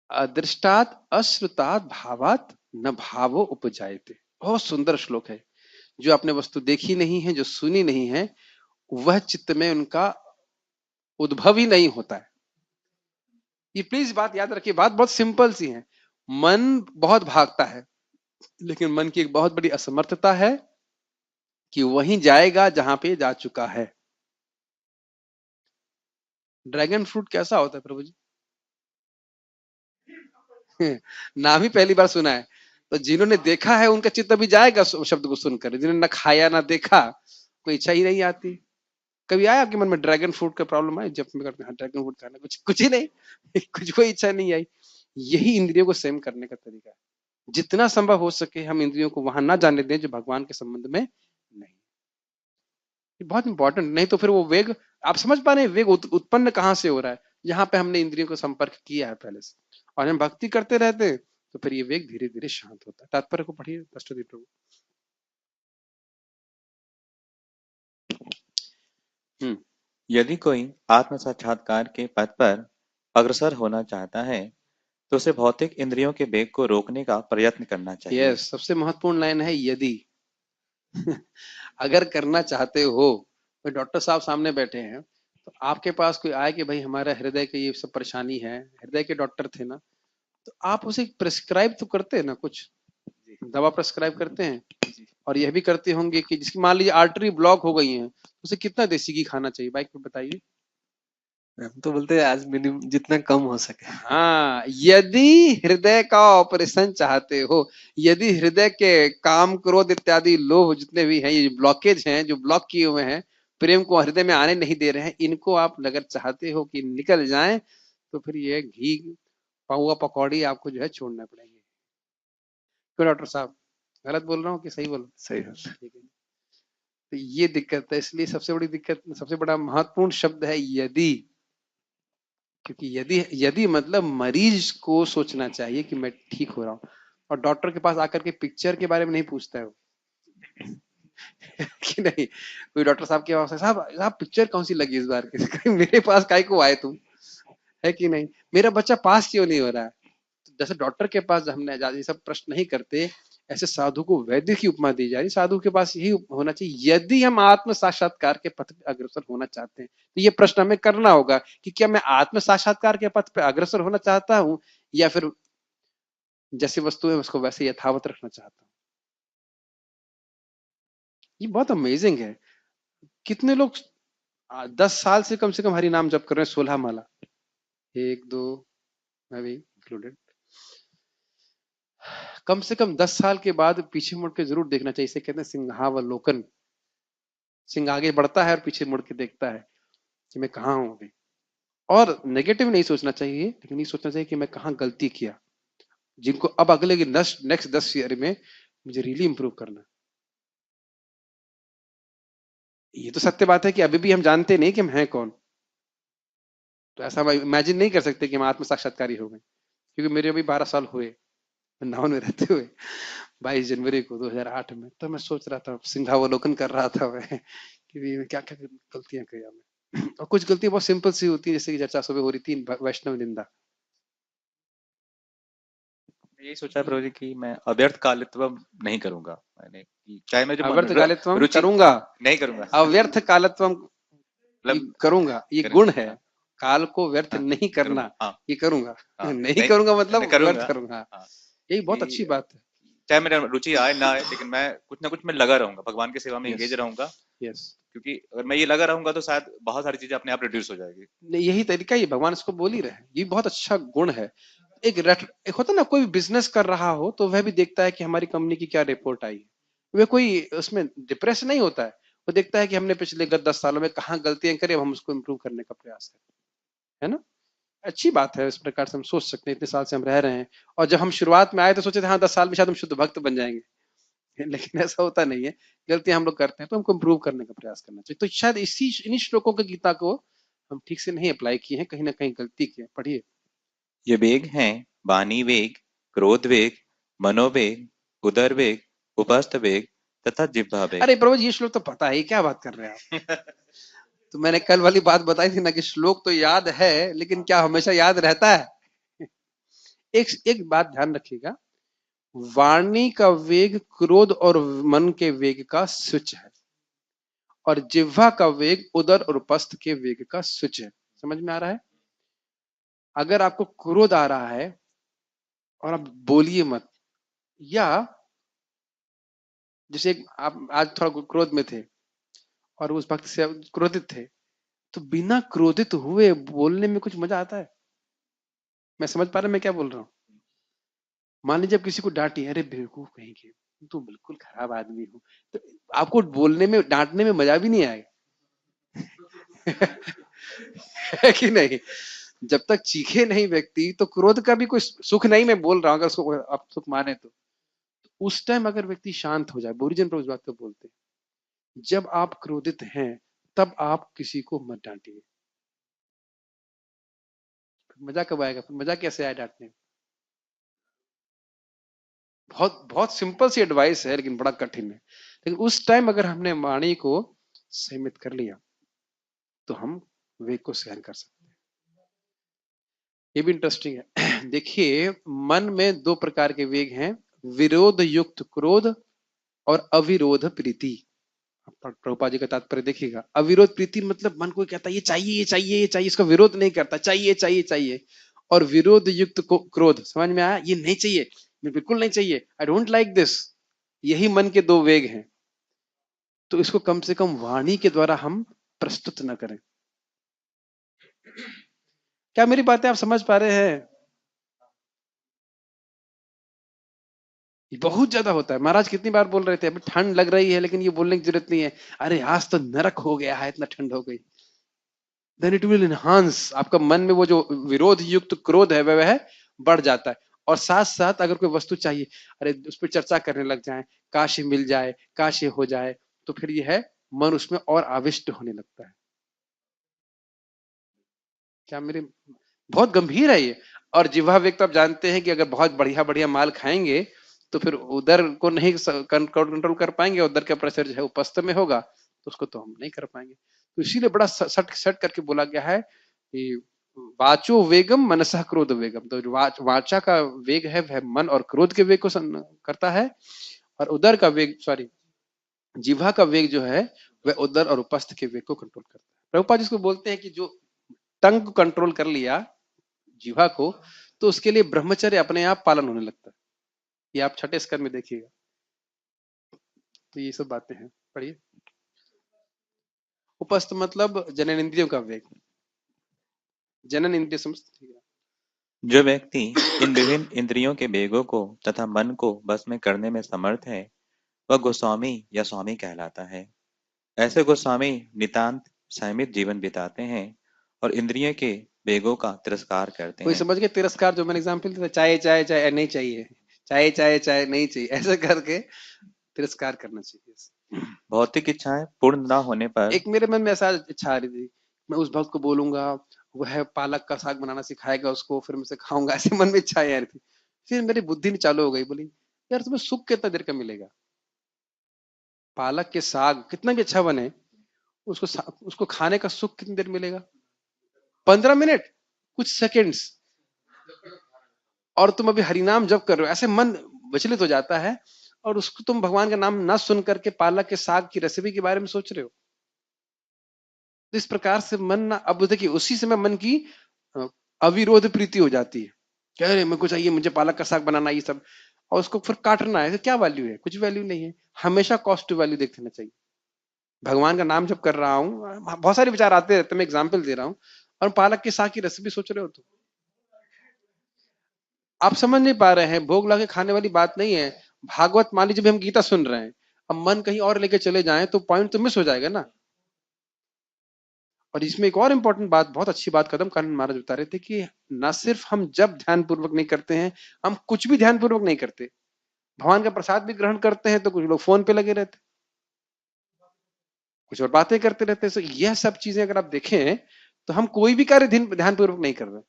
अदृष्टात अश्रुतात भावात न भावो उपजायते। बहुत सुंदर श्लोक है। जो आपने वस्तु देखी नहीं है, जो सुनी नहीं है, वह चित्त में उनका उद्भव ही नहीं होता है। ये प्लीज बात याद रखिए, बात बहुत सिंपल सी है। मन बहुत भागता है, लेकिन मन की एक बहुत बड़ी असमर्थता है कि वहीं जाएगा जहां पे जा चुका है। ड्रैगन फ्रूट कैसा होता है प्रभु जी? नाम ही पहली बार सुना है, तो जिन्होंने देखा है उनका चित्त अभी जाएगा शब्द को सुनकर, जिन्होंने ना खाया ना देखा, कोई इच्छा ही नहीं आती। कभी आया आपके मन में ड्रैगन फ्रूट का प्रॉब्लम आया जब में करते हैं ड्रैगन फ्रूट खाना? कुछ ही नहीं, कुछ कोई इच्छा नहीं आई। यही इंद्रियों को संयम करने का तरीका है। जितना संभव हो सके हम इंद्रियों को वहां ना जाने दें जो भगवान के संबंध में नहीं। ये बहुत इंपॉर्टेंट, नहीं तो फिर वो वेग, आप समझ पा रहे हैं वेग उत्पन्न कहां से हो रहा है? यहाँ पे हमने इंद्रियों को संपर्क किया है पहले से, और हम भक्ति करते रहते हैं तो फिर ये वेग धीरे धीरे शांत होता है। तात्पर्य को पढ़िए अष्टदीप प्रभु। यदि कोई आत्म साक्षात्कार के पथ पर अग्रसर होना चाहता है तो उसे भौतिक इंद्रियों के वेग को रोकने का प्रयत्न करना चाहिए। यस, सबसे महत्वपूर्ण लाइन है यदि। अगर करना चाहते हो, तो डॉक्टर साहब सामने बैठे हैं, तो आपके पास कोई आए कि भाई हमारा हृदय की ये सब परेशानी है, हृदय के डॉक्टर थे ना, तो आप उसे प्रिस्क्राइब तो करते हैं ना, कुछ दवा प्रिस्क्राइब करते हैं, और यह भी करते होंगे कि जिसकी मान लीजिए आर्टरी ब्लॉक हो गई है, उसे कितना देसी घी खाना चाहिए? बाइक पे बताइए। हम तो बोलते हैं आज मिनिमम जितना कम हो सके। हाँ, यदि हृदय का ऑपरेशन चाहते हो, यदि हृदय के काम क्रोध इत्यादि लोभ जितने भी हैं, ये ब्लॉकेज हैं जो ब्लॉक किए हुए हैं, प्रेम को हृदय में आने नहीं दे रहे हैं, इनको आप अगर चाहते हो कि निकल जाएं, तो फिर ये घी पाउआ पकौड़ी आपको जो है छोड़ना पड़ेंगे। क्यों डॉक्टर साहब, गलत बोल रहा हूँ कि सही बोल रहा हूँ? सही बात। ठीक है, तो ये दिक्कत है। इसलिए सबसे बड़ी दिक्कत, सबसे बड़ा महत्वपूर्ण शब्द है यदि। क्योंकि यदि, यदि मतलब मरीज को सोचना चाहिए कि मैं ठीक हो रहा हूँ, और डॉक्टर के पास आकर के पिक्चर के बारे में नहीं पूछता है वो। कि नहीं, कोई डॉक्टर साहब के पास, साहब साहब पिक्चर कौन सी लगी इस बार की? मेरे पास काहे को आए तुम? है कि नहीं? मेरा बच्चा पास क्यों नहीं हो रहा है? तो जैसे डॉक्टर के पास हमने ये सब प्रश्न नहीं करते, ऐसे साधु को वैद्य की उपमा दी जा रही। साधु के पास यही होना चाहिए, यदि हम आत्म साक्षात्कार के पथ पे अग्रसर होना चाहते हैं, तो ये प्रश्न हमें करना होगा कि क्या मैं आत्म साक्षात्कार के पथ पे अग्रसर होना चाहता हूं, या फिर जैसी वस्तु है उसको वैसे यथावत रखना चाहता हूं। ये बहुत अमेजिंग है। कितने लोग 10 साल से कम हरि नाम जप कर रहे हैं, 16 माला, 1 2, मैं भी इंक्लूडेड। कम से कम 10 साल के बाद पीछे मुड़ के जरूर देखना चाहिए। इसे कहते हैं सिंहावलोकन। सिंह आगे बढ़ता है और पीछे मुड़ के देखता है कि मैं कहाँ हूं अभी। और नेगेटिव नहीं सोचना चाहिए, लेकिन ये सोचना चाहिए कि मैं कहाँ गलती किया, जिनको अब अगले की नेक्स्ट 10 ईयर में मुझे रियली इंप्रूव करना है। ये तो सत्य बात है कि अभी भी हम जानते नहीं कि हम हैं कौन। तो ऐसा हम इमेजिन नहीं कर सकते कि हम आत्म साक्षात्कारी हो गए, क्योंकि मेरे अभी 12 साल हुए वृंदावन में रहते हुए। 22 जनवरी को 2008 में तो मैं सोच रहा था, सिंहावलोकन कर रहा था मैं कि भी क्या क्या गलतियां किया मैं। और कुछ गलतियां बहुत सिंपल सी होती है, जैसे कि चर्चा सुबह हो रही थी वैष्णव निंदा। यही सोचा है प्रभु जी कि मैं अव्यर्थ कालित्व नहीं करूंगा। मैंने कि चाहे मैं जो अव्यर्थ कालित्वम रुचि करूंगा, नहीं करूंगा। अव्यर्थ कालत्वम ये मतलब करूंगा, ये करूं- गुण है। काल को व्यर्थ हाँ, नहीं करना, करूंगा। हाँ, ये करूंगा। हाँ, नहीं करूंगा मतलब नहीं व्यर्थ करूंगा। करूंगा। हाँ, यही बहुत कि अच्छी बात है। चाहे मेरा रुचि आए ना आए, लेकिन मैं कुछ ना कुछ में लगा रहूंगा, भगवान की सेवा में यस एंगेज रहूंगा। यस, क्योंकि अगर मैं ये लगा रहूंगा तो शायद बहुत सारी चीजें अपने आप रिड्यूस हो जाएगी। यही तरीका, ये भगवान इसको बोल ही रहे हैं, ये बहुत अच्छा गुण है। एक होता है ना, कोई बिजनेस कर रहा हो तो वह भी देखता है कि हमारी कंपनी की क्या रिपोर्ट आई है। वह कोई उसमें डिप्रेस नहीं होता है, वो देखता है कि हमने पिछले 10 सालों में कहाँ गलतियां करी, अब हम उसको इम्प्रूव करने का प्रयास करें। है ना? अच्छी बात है, इस प्रकार से हम सोच सकते हैं। इतने साल से हम रह रहे हैं, और जब हम शुरुआत में आए तो सोचे थे हाँ 10 साल में शायद हम शुद्ध भक्त बन जाएंगे। लेकिन ऐसा होता नहीं है। गलतियां हम लोग करते हैं तो हमको इम्प्रूव करने का प्रयास करना चाहिए। तो शायद इन्हीं श्लोकों की गीता को हम ठीक से नहीं अप्लाई किए हैं, कहीं ना कहीं गलती की है। पढ़िए। ये वेग हैं वाणी वेग, क्रोध वेग, मनोवेग, उदर वेग, उपस्थ वेग तथा जिह्वा वेग। अरे प्रभु जी, ये श्लोक तो पता है, क्या बात कर रहे हैं आप? तो मैंने कल वाली बात बताई थी ना कि श्लोक तो याद है, लेकिन क्या हमेशा याद रहता है? एक एक बात ध्यान रखिएगा, वाणी का वेग क्रोध और मन के वेग का switch है, और जिह्वा का वेग उदर और उपस्थ के वेग का switch है। समझ में आ रहा है? अगर आपको क्रोध आ रहा है और आप बोलिए मत, या जैसे आप आज थोड़ा क्रोध में थे और उस वक्त से आप क्रोधित थे, तो बिना क्रोधित हुए बोलने में कुछ मजा आता है? मैं समझ पा रहा मैं क्या बोल रहा हूँ? मान लीजिए आप किसी को डांटिए, अरे बेवकूफ कहीं के, तू बिल्कुल खराब आदमी हो, तो आपको बोलने में, डांटने में मजा भी नहीं आएगा। है कि नहीं? जब तक चीखे नहीं व्यक्ति, तो क्रोध का भी कोई सुख नहीं। मैं बोल रहा हूं, अगर उसको आप सुख माने तो उस टाइम अगर व्यक्ति शांत हो जाए, बोरीजन पर उस बात को बोलते हैं, जब आप क्रोधित हैं तब आप किसी को मत डांटिए। मजा कब आएगा? फिर मजा कैसे आए डांटने में? बहुत बहुत सिंपल सी एडवाइस है, लेकिन बड़ा कठिन है। लेकिन उस टाइम अगर हमने वाणी को सीमित कर लिया तो हम वेग को सहन कर सकते हैं। ये भी इंटरेस्टिंग है। देखिए, मन में दो प्रकार के वेग हैं, विरोध युक्त क्रोध और अविरोध प्रीति। प्रभुपाद जी का तात्पर्य देखिएगा। अविरोध प्रीति मतलब मन को कहता है ये चाहिए, ये चाहिए, ये चाहिए, इसका विरोध नहीं करता, चाहिए चाहिए चाहिए। और विरोध युक्त क्रोध, समझ में आया? ये नहीं चाहिए, बिल्कुल नहीं चाहिए, आई डोंट लाइक दिस। यही मन के दो वेग हैं। तो इसको कम से कम वाणी के द्वारा हम प्रस्तुत न करें। क्या मेरी बातें आप समझ पा रहे हैं? बहुत ज्यादा होता है। महाराज कितनी बार बोल रहे थे, अभी ठंड लग रही है लेकिन ये बोलने की जरूरत नहीं है, अरे आज तो नरक हो गया है, इतना ठंड हो गई। देन इट विल इनहांस, आपका मन में वो जो विरोध युक्त क्रोध है वह बढ़ जाता है। और साथ साथ अगर कोई वस्तु चाहिए, अरे उस पर चर्चा करने लग जाए, काश ये मिल जाए, काश ये हो जाए, तो फिर ये है मन उसमें और आविष्ट होने लगता है। क्या मेरे, बहुत गंभीर है ये। और जिह्वा वेग तो आप जानते हैं कि अगर बहुत बढ़िया बढ़िया माल खाएंगे तो फिर उधर को नहीं कंट्रोल कर पाएंगे, उधर का प्रेशर जो है उपस्थ में होगा, तो उसको तो हम नहीं कर पाएंगे। तो इसीलिए बड़ा सट सट करके बोला गया है कि वाचो वेगम मनसः क्रोध वेगम। तो वाचा का वेग है वह मन और क्रोध के वेग को करता है, और उदर का वेग, सॉरी, जिह्वा का वेग जो है वह उदर और उपस्थ के वेग को कंट्रोल करता है। प्रभुपाद जिसको बोलते हैं कि जो टंग को कंट्रोल कर लिया, जीवा को, तो उसके लिए ब्रह्मचर्य अपने आप पालन होने लगता है। ये आप छठे स्कंद में देखिएगा। तो ये सब बातें हैं, पढ़िए। उपस्थ मतलब जनन इंद्रियों का वेग, जनन इंद्रिय समझ। जो व्यक्ति इन विभिन्न इंद्रियों के वेगों को तथा मन को बस में करने में समर्थ है, वह गोस्वामी या स्वामी कहलाता है। ऐसे गोस्वामी नितांत संयमित जीवन बिताते हैं और इंद्रियों के वेगों का तिरस्कार करते कोई हैं। समझ के तिरस्कार, जो मैंने एग्जाम्पल दिया था, चाय चाय चाय नहीं चाहिए, चाय चाय चाय नहीं चाहिए, ऐसे करके तिरस्कार करना चाहिए। भौतिक इच्छाएं पूर्ण न होने पर एक मेरे मन में ऐसा इच्छा आ रही थी, मैं उस भक्त को बोलूंगा, वह पालक का साग बनाना सिखाएगा उसको, फिर मैं उसे खाऊंगा, ऐसे मन में इच्छा आ रही थी। फिर मेरी बुद्धि में चालू हो गई, बोली यार तुम्हें सुख कितना देर का मिलेगा? पालक के साग कितना भी अच्छा बने, उसको खाने का सुख कितनी देर मिलेगा? 15 मिनट, कुछ सेकेंड्स। और तुम अभी हरिनाम जप कर रहे हो, ऐसे मन विचलित हो जाता है, और उसको तुम भगवान का नाम ना सुन करके पालक के साग की रेसिपी के बारे में सोच रहे हो। तो इस प्रकार से मन ना, अब देखिए उसी समय मन की अविरोध प्रीति हो जाती है, कह रहे मेरे को चाहिए, मुझे पालक का साग बनाना, ये सब, और उसको फिर काटना है, तो क्या वैल्यू है? कुछ वैल्यू नहीं है। हमेशा कॉस्ट टू वैल्यू देखना चाहिए। भगवान का नाम जब कर रहा हूँ, बहुत सारे विचार आते रहते, मैं एग्जाम्पल दे रहा हूँ, और पालक के साग की रेसिपी सोच रहे हो, तो आप समझ नहीं पा रहे हैं। भोग लाके खाने वाली बात नहीं है। भागवत मान लीजिए, हम गीता सुन रहे हैं, अब मन कहीं और लेके चले जाएं तो पॉइंट तो मिस हो जाएगा ना। और इसमें एक और इंपॉर्टेंट बात, बहुत अच्छी बात कदम कानन महाराज बता रहे थे कि न सिर्फ हम जब ध्यान पूर्वक नहीं करते हैं, हम कुछ भी ध्यान पूर्वक नहीं करते। भगवान का प्रसाद भी ग्रहण करते हैं तो कुछ लोग फोन पे लगे रहते, कुछ और बातें करते रहते हैं। तो यह सब चीजें अगर आप देखें तो हम कोई भी कार्य ध्यान पूर्वक नहीं कर रहे,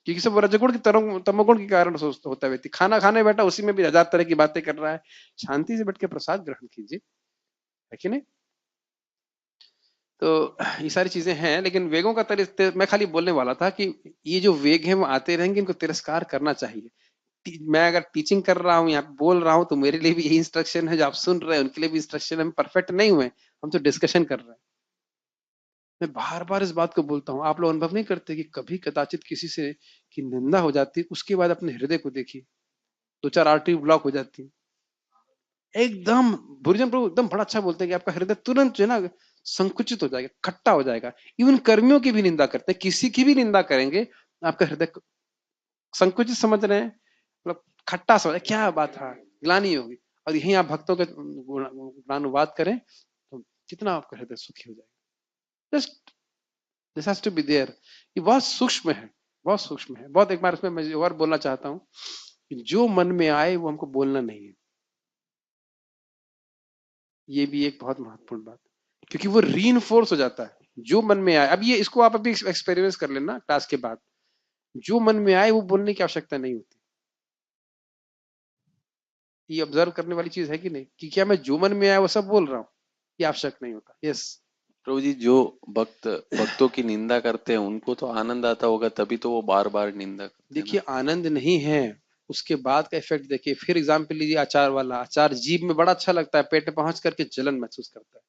क्योंकि सब रजगुण की तमोगुण के कारण होता है। व्यक्ति खाना खाने बैठा, उसी में भी हजार तरह की बातें कर रहा है। शांति से बैठ के प्रसाद ग्रहण कीजिए, है कि नहीं? तो ये सारी चीजें हैं, लेकिन वेगों का मैं खाली बोलने वाला था कि ये जो वेग हैं वो आते रहेंगे, इनको तिरस्कार करना चाहिए। मैं अगर टीचिंग कर रहा हूँ, यहाँ पे बोल रहा हूँ, तो मेरे लिए भी यही इंस्ट्रक्शन है, जो आप सुन रहे हैं उनके लिए भी इंस्ट्रक्शन है। हम परफेक्ट नहीं हुए, हम तो डिस्कशन कर रहे हैं। मैं बार बार इस बात को बोलता हूँ, आप लोग अनुभव नहीं करते कि कभी कदाचित किसी से की निंदा हो जाती है, उसके बाद अपने हृदय को देखिए, 2-4 आर्टरी ब्लॉक हो जाती है एकदम। बुरिजन प्रभु एकदम बड़ा अच्छा बोलते हैं कि आपका हृदय तुरंत जो है ना संकुचित हो जाएगा, खट्टा हो जाएगा। इवन कर्मियों की भी निंदा करते हैं, किसी की भी निंदा करेंगे, आपका हृदय संकुचित समझ रहे हैं, मतलब खट्टा समझ, क्या बात है, ग्लानि होगी। और यही आप भक्तों के गुणानुवाद करें तो कितना आपका हृदय सुखी हो जाएगा। Just this has to be there. ये बहुत सूक्ष्म है, बहुत सूक्ष्म है, बहुत। एक बार इसमें मैं और बोलना चाहता हूँ कि जो मन में आए वो हमको बोलना नहीं है। ये भी एक बहुत महत्वपूर्ण बात, क्योंकि वो रीइंफोर्स हो जाता है। जो मन में आए, अब ये इसको आप अभी एक्सपेरिमेंट कर लेना क्लास के बाद, जो मन में आए वो बोलने की आवश्यकता नहीं होती। ये ऑब्जर्व करने वाली चीज है कि नहीं, कि क्या मैं जो मन में आया वो सब बोल रहा हूँ? ये आवश्यक नहीं होता। यस प्रभु जी, जो भक्तों की निंदा करते हैं उनको तो आनंद आता होगा, तभी तो वो बार बार निंदा करते हैं देखिए, आनंद नहीं है, उसके बाद का इफेक्ट देखिए। फिर एग्जाम्पल लीजिए अचार वाला। अचार जीभ में बड़ा अच्छा लगता है, पेट में पहुंच करके जलन महसूस करता है।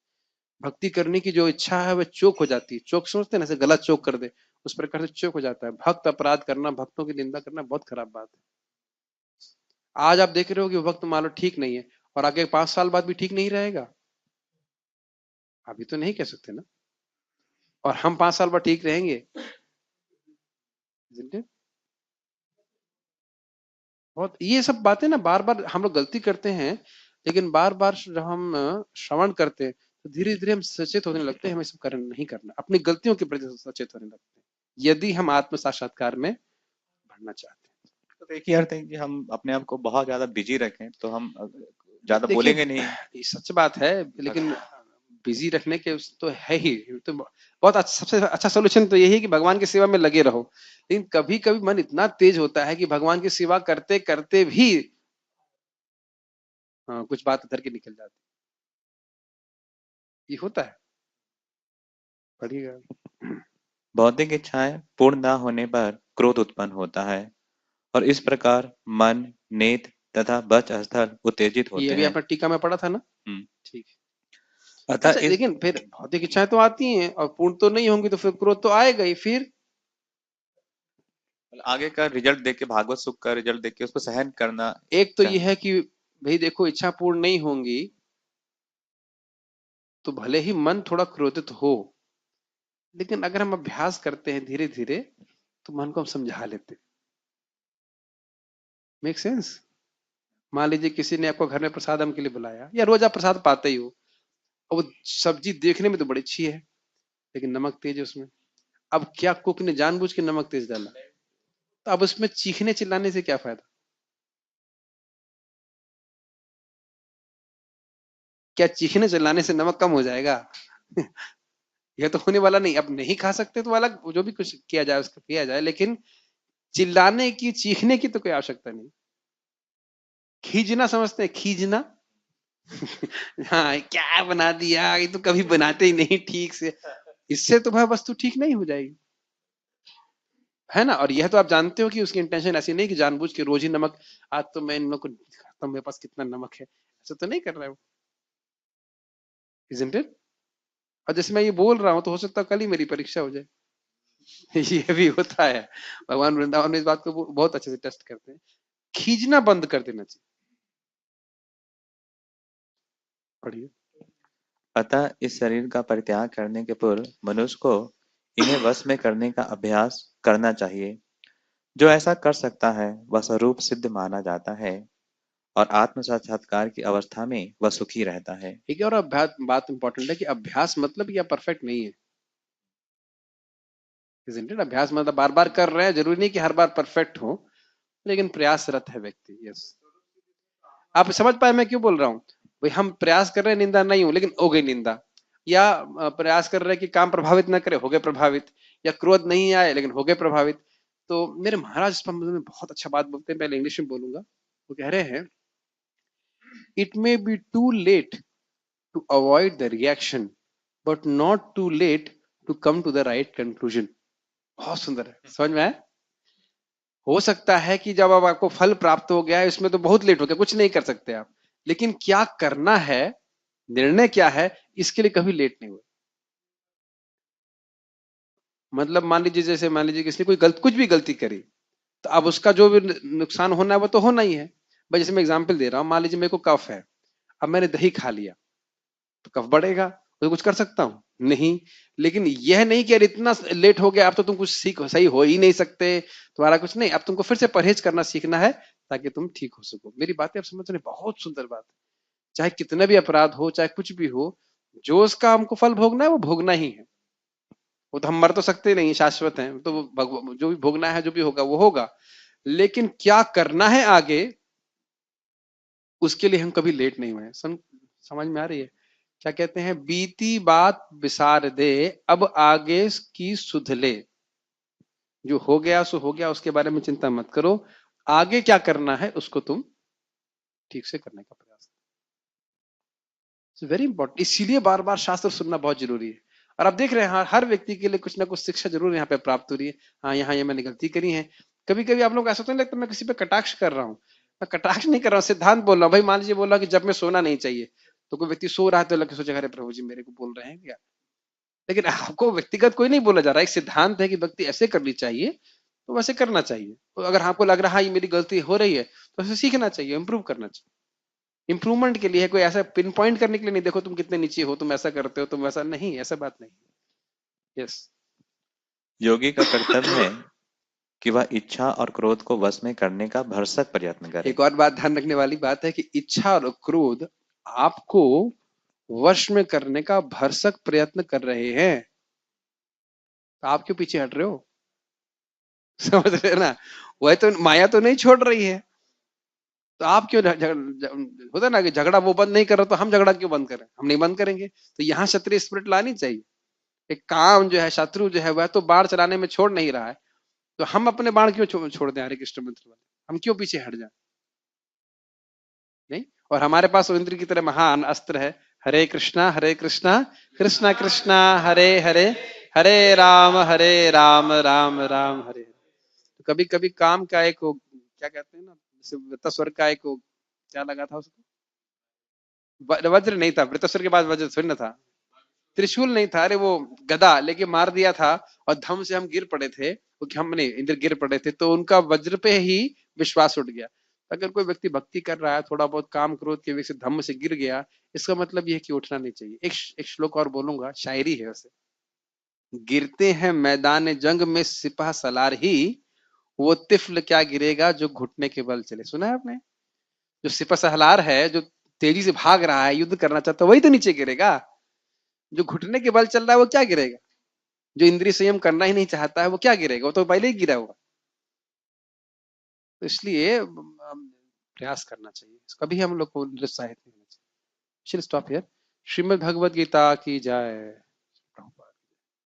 भक्ति करने की जो इच्छा है वह चोक हो जाती है। चोक समझते हैं ना, ऐसे गला चोक कर दे, उस प्रकार से चोक हो जाता है। भक्त अपराध करना, भक्तों की निंदा करना बहुत खराब बात है। आज आप देख रहे हो कि वो भक्त मान लो ठीक नहीं है, और आगे 5 साल बाद भी ठीक नहीं रहेगा, अभी तो नहीं कह सकते ना। और हम 5 साल बाद ठीक रहेंगे? बहुत ये सब बातें ना, बार बार हम लोग गलती करते हैं, लेकिन बार बार जब हम श्रवण करते हैं तो धीरे धीरे हम सचेत होने लगते हैं, हमें सब करना नहीं करना, अपनी गलतियों के प्रति सचेत होने लगते हैं, यदि हम आत्म साक्षात्कार में बढ़ना चाहते हैं। तो एक ही अर्थ है कि हम अपने आप को बहुत ज्यादा बिजी रखें तो हम ज्यादा देखिए, बोलेंगे नहीं। ये सच बात है, लेकिन बिजी रखने के तो है ही, तो बहुत अच्छा, सबसे अच्छा सोल्यूशन तो यही है कि भगवान की सेवा में लगे रहो। लेकिन कभी कभी मन इतना तेज होता है कि भगवान की सेवा करते करते भी कुछ बात उधर की निकल जाती, ये होता है। पढ़िएगा। भौतिक इच्छाएं पूर्ण न होने पर क्रोध उत्पन्न होता है और इस प्रकार मन, नेत्र तथा वच स्थल उत्तेजित ये होते अभी हैं। आपने टीका में पढ़ा था ना? ठीक है। अतः अच्छा, इस लेकिन फिर भौतिक इच्छाएं तो आती हैं और पूर्ण तो नहीं होंगी, तो फिर क्रोध तो आएगा ही। फिर आगे का रिजल्ट देख के, भागवत सुख का रिजल्ट देख के उसको सहन करना एक तो ये चाहिए। है कि भाई देखो, इच्छा पूर्ण नहीं होंगी तो भले ही मन थोड़ा क्रोधित हो, लेकिन अगर हम अभ्यास करते हैं धीरे धीरे, तो मन को हम समझा लेते। Make sense? मान लीजिए किसी ने आपको घर में प्रसादम के लिए बुलाया, या रोज आप प्रसाद पाते ही हो, और वो सब्जी देखने में तो बड़ी अच्छी है लेकिन नमक तेज है उसमें। अब क्या कुक ने जानबूझ के नमक तेज डाला? तो अब उसमें चीखने चिल्लाने से क्या फायदा? क्या चीखने चिल्लाने से नमक कम हो जाएगा? यह तो होने वाला नहीं। अब नहीं खा सकते तो अलग, जो भी कुछ किया जाए उसका किया जाए, लेकिन चिल्लाने की चीखने की तो कोई आवश्यकता नहीं। खींचना समझते हैं? खींचना हाँ, क्या बना दिया, ये तो कभी बनाते ही नहीं ठीक से। इससे तो वह वस्तु ठीक नहीं हो जाएगी, है ना? और यह तो आप जानते हो कि उसकी इंटेंशन ऐसी नहीं कि जानबूझ के रोज ही नमक, आज तो मैं इन लोग को दिखाता हूं मेरे पास कितना नमक है, ऐसा तो नहीं कर रहा है वो। Isn't it? और जैसे मैं ये बोल रहा हूं तो हो सकता है कल ही मेरी परीक्षा हो जाए। ये भी होता है। भगवान वृंदावन में इस बात को बहुत अच्छे से टेस्ट करते हैं। खींचना बंद कर देना चाहिए। पढ़िए। अतः इस शरीर का परित्याग करने के पूर्व मनुष्य को इन्हें वश में करने का अभ्यास करना चाहिए। जो ऐसा कर सकता है वह स्वरूप सिद्ध माना जाता है और आत्म साक्षात्कार की अवस्था में वह सुखी रहता है। ठीक है। और अभ्यास, बात इंपॉर्टेंट है कि अभ्यास मतलब यह परफेक्ट नहीं है। Isn't it? अभ्यास मतलब बार बार कर रहे हैं, जरूरी नहीं कि हर बार परफेक्ट हो, लेकिन प्रयासरत है व्यक्ति। यस, आप समझ पाए मैं क्यों बोल रहा हूं? भाई हम प्रयास कर रहे हैं निंदा नहीं हो, लेकिन हो गई निंदा। या प्रयास कर रहे हैं कि काम प्रभावित ना करे, हो गए प्रभावित। या क्रोध नहीं आए लेकिन हो गए प्रभावित। तो मेरे महाराज इस संबंध में बहुत अच्छा बात बोलते हैं, पहले इंग्लिश में बोलूंगा। वो कह रहे हैं, it may be too late to avoid the reaction but not too late to come to the right conclusion. बहुत सुंदर है, समझ में आया? हो सकता है कि जब अब आपको फल प्राप्त हो गया है, इसमें तो बहुत लेट हो गया, कुछ नहीं कर सकते आप, लेकिन क्या करना है, निर्णय क्या है, इसके लिए कभी लेट नहीं हुआ। मतलब मान लीजिए, जैसे मान लीजिए किसी ने कोई कुछ भी गलती करी, तो अब उसका जो भी नुकसान होना है वो तो होना ही है। भाई जैसे मैं एग्जांपल दे रहा हूं, मान लीजिए मेरे को कफ है, अब मैंने दही खा लिया तो कफ बढ़ेगा, तो कुछ कर सकता हूं? नहीं। लेकिन यह नहीं कि यार इतना लेट हो गया, अब तो तुम कुछ सीख सही हो ही नहीं सकते, तुम्हारा कुछ नहीं, अब तुमको फिर से परहेज करना सीखना है ताकि तुम ठीक हो सको। मेरी बातें आप समझ रहे हैं? बहुत सुंदर बात है। चाहे कितना भी अपराध हो, चाहे कुछ भी हो, जो उसका हमको फल भोगना है वो भोगना ही है। वो तो हम मर तो सकते नहीं, शाश्वत हैं, तो जो भी भोगना है, जो भी होगा वो होगा। लेकिन क्या करना है आगे, उसके लिए हम कभी लेट नहीं हुए। समझ में आ रही है? क्या कहते हैं? बीती बात बिसार दे, अब आगे की सुध ले। जो हो गया सो हो गया, उसके बारे में चिंता मत करो, आगे क्या करना है उसको तुम ठीक से करने का प्रयास। Very important. इसीलिए बार बार शास्त्र सुनना बहुत जरूरी है। और आप देख रहे हैं हर व्यक्ति के लिए कुछ ना कुछ शिक्षा जरूर यहाँ पे प्राप्त हो रही है। हाँ, यहाँ ये मैंने गलती करी है। कभी कभी आप लोग ऐसा तो नहीं लगता मैं किसी पे कटाक्ष कर रहा हूँ? मैं कटाक्ष नहीं कर रहा हूँ, सिद्धांत बोल रहा हूँ। भाई मान लीजिए बोला कि जब में सोना नहीं चाहिए, तो कोई व्यक्ति सो रहा है तो लग सोचे अरे प्रभु जी मेरे को बोल रहे हैं क्या? लेकिन आपको व्यक्तिगत कोई नहीं बोला जा रहा है। एक सिद्धांत है कि व्यक्ति ऐसे करनी चाहिए तो वैसे करना चाहिए। तो अगर आपको लग रहा है ये मेरी गलती हो रही है तो ऐसे सीखना चाहिए, इंप्रूव करना चाहिए। इंप्रूवमेंट के लिए है, कोई ऐसा पिन पॉइंट करने के लिए नहीं, देखो तुम कितने नीचे हो, तुम ऐसा करते हो, तुम वैसा नहीं, ऐसा बात नहीं। यस। योगी का कर्तव्य है कि वह इच्छा और क्रोध को वश में करने का भरसक प्रयत्न करे। एक और बात ध्यान रखने वाली बात है कि इच्छा और क्रोध आपको वश में करने का भरसक प्रयत्न कर रहे हैं, तो आप क्यों पीछे हट रहे हो? समझ रहे हैं ना? वह तो माया तो नहीं छोड़ रही है, तो आप क्यों होता ना कि झगड़ा वो बंद नहीं कर रहा, तो हम झगड़ा क्यों बंद करें? हम नहीं बंद करेंगे। तो यहाँ क्षत्रिय स्पिरिट लानी चाहिए। एक काम जो है, शत्रु जो है वह तो बाढ़ चलाने में छोड़ नहीं रहा है, तो हम अपने बाण क्यों छोड़ दें? हरे कृष्ण मंत्र वाले हम क्यों पीछे हट जाए? नहीं। और हमारे पास इंद्र की तरह महान अस्त्र है, हरे कृष्णा कृष्णा कृष्णा हरे हरे, हरे राम राम राम हरे। तो कभी कभी काम का एक क्या कहते हैं ना, वृत्तासुर का एक क्या लगा था उसको, वज्र नहीं था, वृत्तासुर के बाद वज्र थोड़ी ना था, त्रिशूल नहीं था, अरे वो गदा लेके मार दिया था, और धम से हम गिर पड़े थे, क्योंकि हम नहीं इंद्र गिर पड़े थे, तो उनका वज्र पे ही विश्वास उठ गया। अगर कोई व्यक्ति भक्ति कर रहा है, थोड़ा बहुत काम क्रोध के वजह से धम्म से गिर गया, इसका मतलब यह है कि उठना नहीं चाहिए। एक श्लोक और बोलूंगा, शायरी है वैसे। गिरते हैं मैदान जंग में सिपह सलार ही, वो तिफल क्या गिरेगा जो घुटने के बल चले। सुना है आपने? जो सिपह सलार है, जो तेजी से भाग रहा है, युद्ध करना चाहता है, वही तो नीचे गिरेगा। जो घुटने के बल चल रहा है वो क्या गिरेगा? जो इंद्रिय संयम करना ही नहीं चाहता है वो क्या गिरेगा? वो तो पहले ही गिरा हुआ। तो इसलिए प्रयास करना चाहिए, कभी हम लोग को निरुत्साहित नहीं होना चाहिए। Stop here. श्रीमद् भगवद गीता की जय।